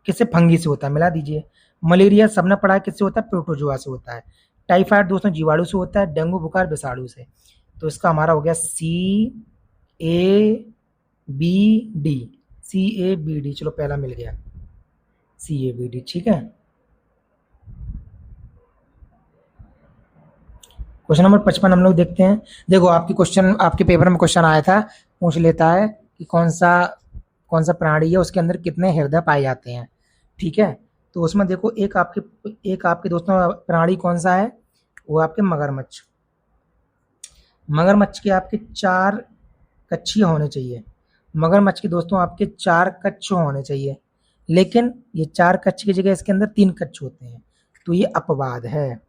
किससे? फंगी से होता है, मिला दीजिए। मलेरिया सबने पढ़ा है किससे होता है? प्रोटोजोआ से होता है। टाइफाइड दोस्तों जीवाणु से होता है। डेंगू बुखार विषाणु से। तो इसका हमारा हो गया CABD। चलो पहला मिल गया CABD। ठीक है, क्वेश्चन नंबर 55 हम लोग देखते हैं। देखो आपकी क्वेश्चन, आपके पेपर में क्वेश्चन आया था, पूछ लेता है कि कौन सा प्राणी है, उसके अंदर कितने हृदय पाए जाते हैं। ठीक है, तो उसमें देखो एक आपके दोस्तों प्राणी कौन सा है, वो आपके मगरमच्छ। मगरमच्छ के आपके 4 कच्छियाँ होने चाहिए। मगरमच्छ के दोस्तों आपके 4 कच्छ होने चाहिए, लेकिन ये 4 कच्छ की जगह इसके अंदर 3 कच्छ होते हैं, तो ये अपवाद है।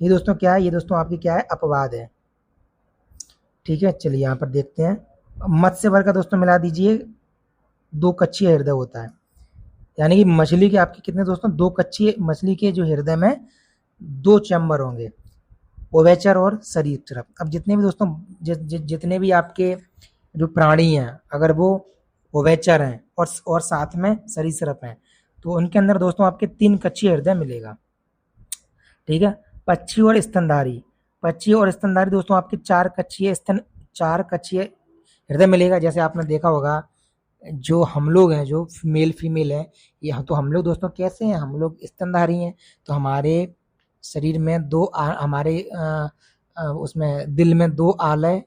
ये दोस्तों क्या है, ये दोस्तों आपकी क्या है, अपवाद है। ठीक है, चलिए यहाँ पर देखते हैं। मत्स्य वर्ग का दोस्तों मिला दीजिए, 2 कच्छी हृदय होता है। यानी कि मछली के आपके कितने दोस्तों, 2 कच्छी मछली के जो हृदय में 2 चैम्बर होंगे, ओवेचर और सरीसृप। अब जितने भी दोस्तों जितने भी आपके जो प्राणी हैं, अगर वो ओवेचर हैं और साथ में सरीसृप हैं, तो उनके अंदर दोस्तों आपके 3 कच्छी हृदय मिलेगा। ठीक है, पक्षी और स्तनधारी, पक्षी और स्तनधारी दोस्तों आपके 4 कक्षीय हृदय मिलेगा। जैसे आपने देखा होगा, जो हम लोग हैं, जो मेल फीमेल है, ये तो हम लोग दोस्तों कैसे हैं, हम लोग स्तनधारी हैं। तो हमारे शरीर में हमारे उसमें दिल में 2 आलय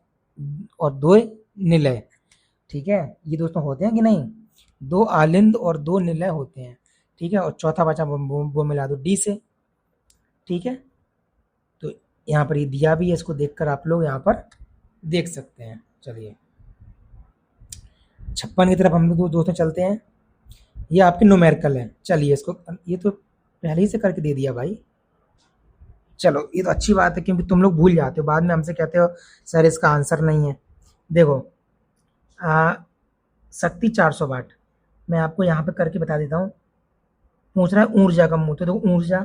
और 2 निलय। ठीक है, ये दोस्तों होते हैं कि नहीं, 2 आलिंद और 2 निलय होते हैं। ठीक है, और चौथा बचा वो मिला दो डी से। ठीक है, तो यहाँ पर ये दिया भी है, इसको देखकर आप लोग यहाँ पर देख सकते हैं। चलिए 56 की तरफ हम लोग दोस्तों चलते हैं। ये आपके न्यूमेरिकल है। चलिए इसको, ये तो पहले ही से करके दे दिया भाई। चलो ये तो अच्छी बात है, क्योंकि तुम लोग भूल जाते हो, बाद में हमसे कहते हो सर इसका आंसर नहीं है। देखो शक्ति 400 वाट, मैं आपको यहाँ पे करके बता देता हूँ। पूछ रहा है ऊर्जा का मूल, तो देखो ऊर्जा,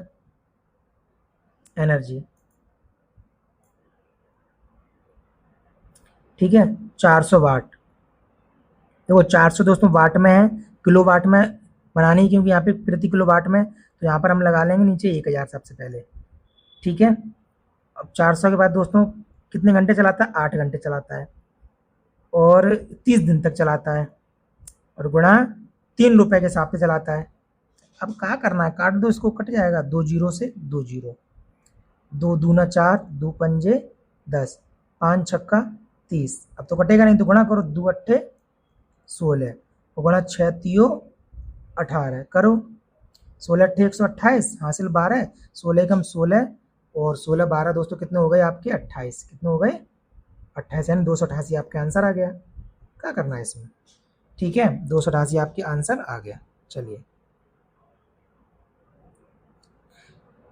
एनर्जी। ठीक है, 400 वाट। देखो 400 दोस्तों वाट में है, किलो वाट में बनानी है, क्योंकि यहाँ पे प्रति किलो वाट में, तो यहाँ पर हम लगा लेंगे नीचे 1000 सबसे पहले। ठीक है, अब 400 के बाद दोस्तों कितने घंटे चलाता है, 8 घंटे चलाता है, और 30 दिन तक चलाता है, और गुणा 3 रुपए के हिसाब से चलाता है। अब क्या करना है, काट दो इसको, कट जाएगा, 2 जीरो से 2 जीरो, 2 दूना 4, 2 पंजे 10, 5 छक्का 30। अब तो कटेगा नहीं, तो गुणा करो, 2 अट्ठे 16, और गुणा 6 तियो 18 करो, 16 अट्ठे 128, हासिल 12, 16 कम 16, और 16 12 दोस्तों कितने हो गए आपके, 28। कितने हो गए, 28, यानी 288 आपका आंसर आ गया। क्या करना है इसमें, ठीक है, 288 आपके आंसर आ गया। चलिए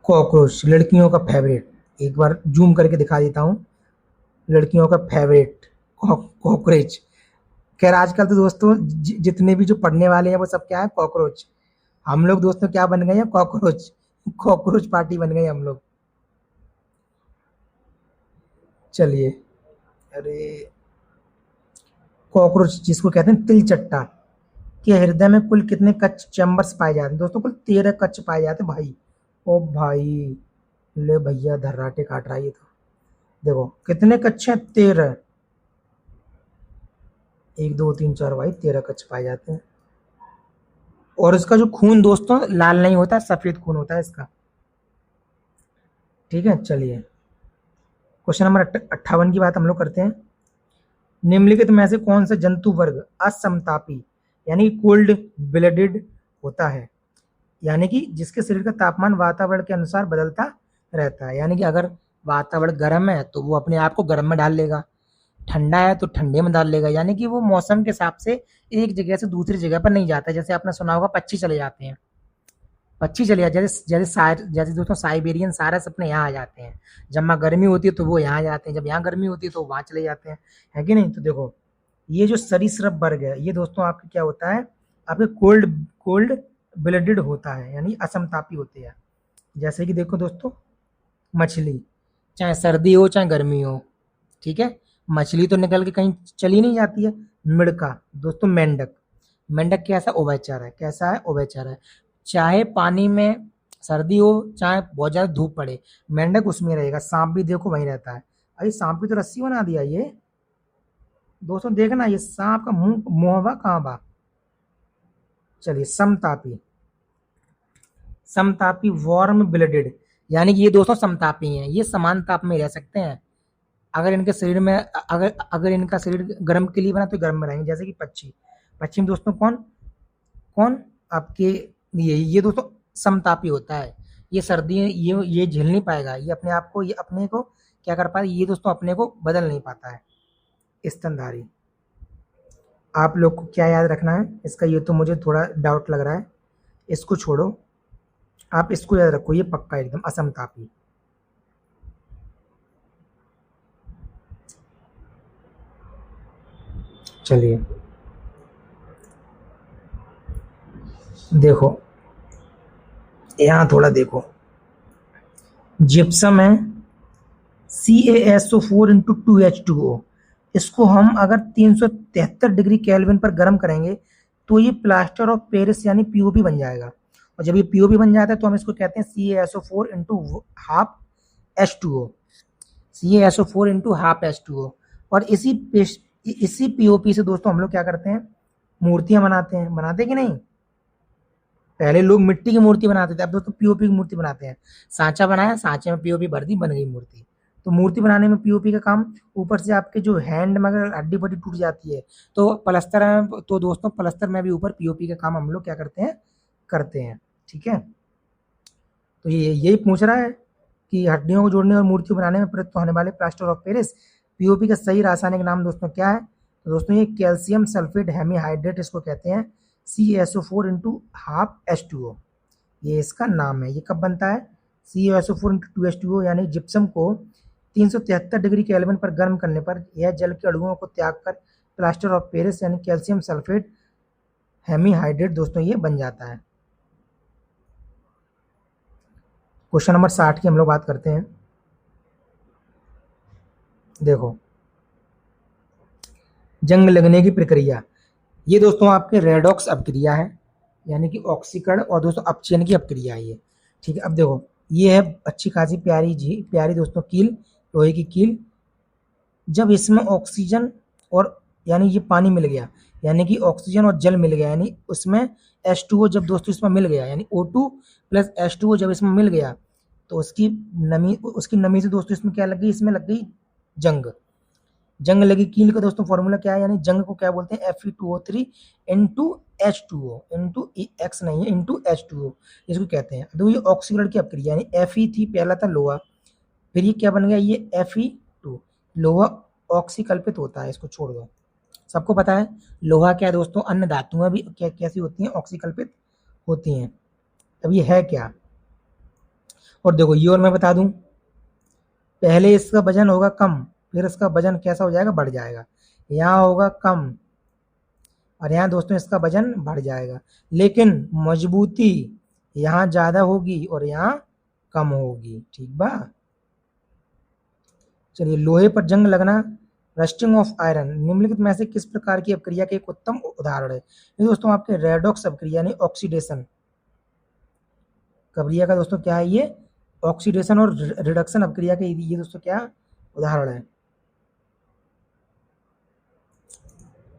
कॉकरोच, लड़कियों का फेवरेट, एक बार जूम करके दिखा देता हूँ। लड़कियों का फेवरेट कॉकरोच। खैर आजकल तो दोस्तों जितने भी जो पढ़ने वाले हैं वो सब क्या है, कॉकरोच। हम लोग दोस्तों क्या बन गए हैं, कॉकरोच। कॉकरोच पार्टी बन गए हम लोग। चलिए, अरे कॉकरोच जिसको कहते हैं तिलचट्टा, के हृदय में कुल कितने कच्छ चैम्बर्स पाए जाते हैं दोस्तों, कुल 13 कच्छ पाए जाते हैं भाई। ओ भाई, ले भैया धर्राटे काट रहा है ये तो। देखो कितने कच्छ हैं, 13, 1 2 3 4 भाई, 13 कच्छ पाए जाते हैं। और इसका जो खून दोस्तों लाल नहीं होता, सफेद खून होता है इसका। ठीक है, चलिए क्वेश्चन नंबर 58 की बात हम लोग करते हैं। निम्नलिखित में से कौन सा जंतु वर्ग असमतापी, यानी कोल्ड ब्लडेड होता है, यानी कि जिसके शरीर का तापमान वातावरण के अनुसार बदलता रहता है। यानी कि अगर वातावरण गर्म है तो वो अपने आप को गर्म में डाल लेगा, ठंडा है तो ठंडे में डाल लेगा, यानी कि वो मौसम के हिसाब से एक जगह से दूसरी जगह पर नहीं जाता। जैसे आपने सुना होगा पक्षी चले जाते हैं, पक्षी चले जाते, जैसे दोस्तों साइबेरियन सारस अपने यहाँ आ जाते हैं। जब वहाँ गर्मी होती है तो वो यहाँ आ जाते हैं, जब यहाँ गर्मी होती है तो वहाँ चले जाते हैं, है कि नहीं। तो देखो ये जो सरीसृप वर्ग है, ये दोस्तों आपके क्या होता है, आपके कोल्ड कोल्ड ब्लडेड होता है, यानी असमतापी होते हैं। जैसे कि देखो दोस्तों, मछली, चाहे सर्दी हो चाहे गर्मी हो, ठीक है, मछली तो निकल के कहीं चली नहीं जाती है। मिड़का दोस्तों, मेंढक, मेंढक कैसा उभयचर है, कैसा है, उभयचर है। चाहे पानी में सर्दी हो चाहे बहुत ज्यादा धूप पड़े, मेंढक उसमें रहेगा। सांप भी देखो वहीं रहता है। अरे सांप की तो रस्सी बना दिया ये दोस्तों, देखना ये सांप का मुंह मुहवा कहाँ बा। चलिए समतापी, समतापी वार्म ब्लडेड, यानी कि ये दोस्तों समतापी हैं, ये समान ताप में रह सकते हैं। अगर इनके शरीर में अगर अगर इनका शरीर गर्म के लिए बना तो गर्म में रहेंगे, जैसे कि पक्षी। पक्षी में दोस्तों कौन कौन आपके ये दोस्तों समतापी होता है। ये सर्दी ये झेल नहीं पाएगा, ये अपने आप को, ये अपने को क्या कर पाए, ये दोस्तों अपने को बदल नहीं पाता है। स्तनधारी। आप लोग को क्या याद रखना है इसका, ये तो मुझे थोड़ा डाउट लग रहा है, इसको छोड़ो, आप इसको याद रखो, ये पक्का एकदम असमतापी। चलिए देखो, यहाँ थोड़ा देखो, जिप्सम है CaSO4 × 2H2O। इसको हम अगर 373 डिग्री केल्विन पर गर्म करेंगे तो ये प्लास्टर ऑफ पेरिस यानी पीओपी बन जाएगा। और जब ये पीओपी बन जाता है तो हम इसको कहते हैं CaSO4 × 12H2O। और इसी पीओपी से दोस्तों हम लोग क्या करते हैं, मूर्तियां बनाते कि नहीं। पहले लोग मिट्टी की मूर्ति बनाते थे, अब दोस्तों पीओपी की मूर्ति बनाते हैं। सांचा बनाया, सांचे में पीओपी भर दी, बन गई मूर्ति। तो मूर्ति बनाने में पीओपी का काम, ऊपर से आपके जो हैंड में अगर हड्डी बड्डी टूट जाती है तो प्लस्तर में, तो दोस्तों प्लस्तर में भी ऊपर पीओपी का काम हम लोग क्या करते हैं। ठीक है, तो ये यही पूछ रहा है कि हड्डियों को जोड़ने और मूर्ति बनाने में प्रयुक्त होने वाले प्लास्टर ऑफ पेरिस पीओपी का सही रासायनिक नाम दोस्तों क्या है। तो दोस्तों ये कैल्शियम सल्फेट हेमीहाइड्रेट इसको कहते हैं, CaSO4 × 12H2O, ये इसका नाम है। ये कब बनता है, CaSO4 × 2H2O यानी जिप्सम को 373 डिग्री केल्विन पर गर्म करने पर यह जल के अणुओं को त्याग कर प्लास्टर ऑफ पेरिस यानी कैल्शियम सल्फेट हेमीहाइड्रेट दोस्तों ये बन जाता है। क्वेश्चन नंबर 60 की हम लोग बात करते हैं। देखो, जंग लगने की प्रक्रिया, ये दोस्तों आपके रेडॉक्स अपक्रिया है, यानी कि ऑक्सीकरण और दोस्तों अपचयन की अपक्रिया है ये। ठीक है, अब देखो ये है अच्छी खासी प्यारी दोस्तों कील, लोहे की कील। जब इसमें ऑक्सीजन और यानी ये पानी मिल गया, यानी कि ऑक्सीजन और जल मिल गया, यानी उसमें H2O जब दोस्तों इसमें मिल गया, यानी O2 + H2O जब इसमें मिल गया तो उसकी नमी से दोस्तों इसमें क्या लग गई, इसमें लग गई जंग लगी कील का दोस्तों फॉर्मूला क्या है, यानी जंग को क्या बोलते हैं, Fe2O3 × H2O X नहीं है H2O इसको कहते हैं। तो ये ऑक्सीकरण की अपक्रिया, यानी Fe थी, पहला था लोहा, फिर ये क्या बन गया, ये Fe2। लोहा ऑक्सीकल्पित होता है, इसको छोड़ दो, सबको पता है लोहा क्या है दोस्तों, अन्य धातुएं भी कैसी होती हैं, ऑक्सीकल्पित होती हैं। अब ये है क्या, और देखो ये और मैं बता दूं, पहले इसका वजन होगा कम, फिर इसका वजन कैसा हो जाएगा, बढ़ जाएगा। यहाँ होगा कम और यहाँ दोस्तों इसका वजन बढ़ जाएगा, लेकिन मजबूती यहाँ ज्यादा होगी और यहाँ कम होगी। ठीक बा, चलिए, लोहे पर जंग लगना, रस्टिंग ऑफ आयरन निम्नलिखित में से किस प्रकार की अपक्रिया के एक उत्तम उदाहरण है। ये दोस्तों आपके रेडॉक्स अपक्रिया यानी ऑक्सीडेशन अपक्रिया का दोस्तों क्या है, ये ऑक्सीडेशन और रिडक्शन अपक्रिया के ये दोस्तों क्या उदाहरण है।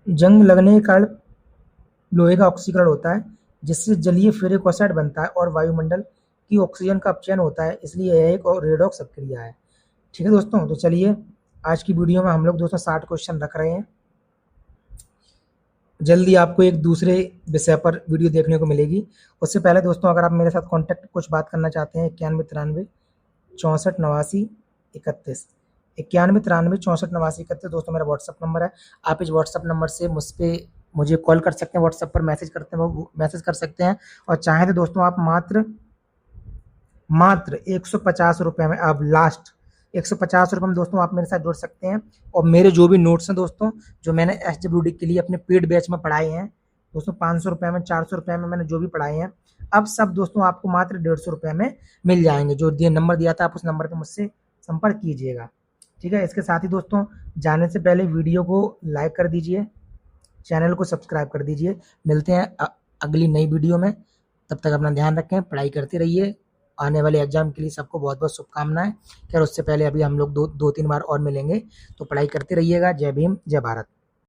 जंग लगने के कारण लोहे का ऑक्सीकरण होता है, जिससे जलीय फेरिक ऑक्साइड बनता है और वायुमंडल की ऑक्सीजन का अपचयन होता है, इसलिए यह एक रेडॉक्स अपक्रिया है। ठीक है दोस्तों, तो चलिए आज की वीडियो में हम लोग दोस्तों 60 क्वेश्चन रख रहे हैं। जल्दी आपको एक दूसरे विषय पर वीडियो देखने को मिलेगी। उससे पहले दोस्तों अगर आप मेरे साथ कांटेक्ट कुछ बात करना चाहते हैं, 91 93 64 89 31 91 93 64 89 31 दोस्तों मेरा व्हाट्सअप नंबर है। आप इस व्हाट्सअप नंबर से मुझे कॉल कर सकते हैं, व्हाट्सअप पर मैसेज कर सकते हैं। और चाहें तो दोस्तों आप मात्र 150 रुपये में, अब लास्ट 150 रुपये में दोस्तों आप मेरे साथ जुड़ सकते हैं। और मेरे जो भी नोट्स हैं दोस्तों, जो मैंने SWD के लिए अपने पेड बैच में पढ़ाए हैं दोस्तों, 500 रुपये में, 400 रुपये में मैंने जो भी पढ़ाए हैं, अब सब दोस्तों आपको मात्र 150 रुपये में मिल जाएंगे। जो नंबर दिया था आप उस नंबर पर मुझसे संपर्क कीजिएगा। ठीक है, इसके साथ ही दोस्तों जाने से पहले वीडियो को लाइक कर दीजिए, चैनल को सब्सक्राइब कर दीजिए। मिलते हैं अगली नई वीडियो में, तब तक अपना ध्यान रखें, पढ़ाई करते रहिए। आने वाले एग्जाम के लिए सबको बहुत बहुत शुभकामनाएं। खैर उससे पहले अभी हम लोग दो तीन बार और मिलेंगे, तो पढ़ाई करते रहिएगा। जय भीम, जय भारत।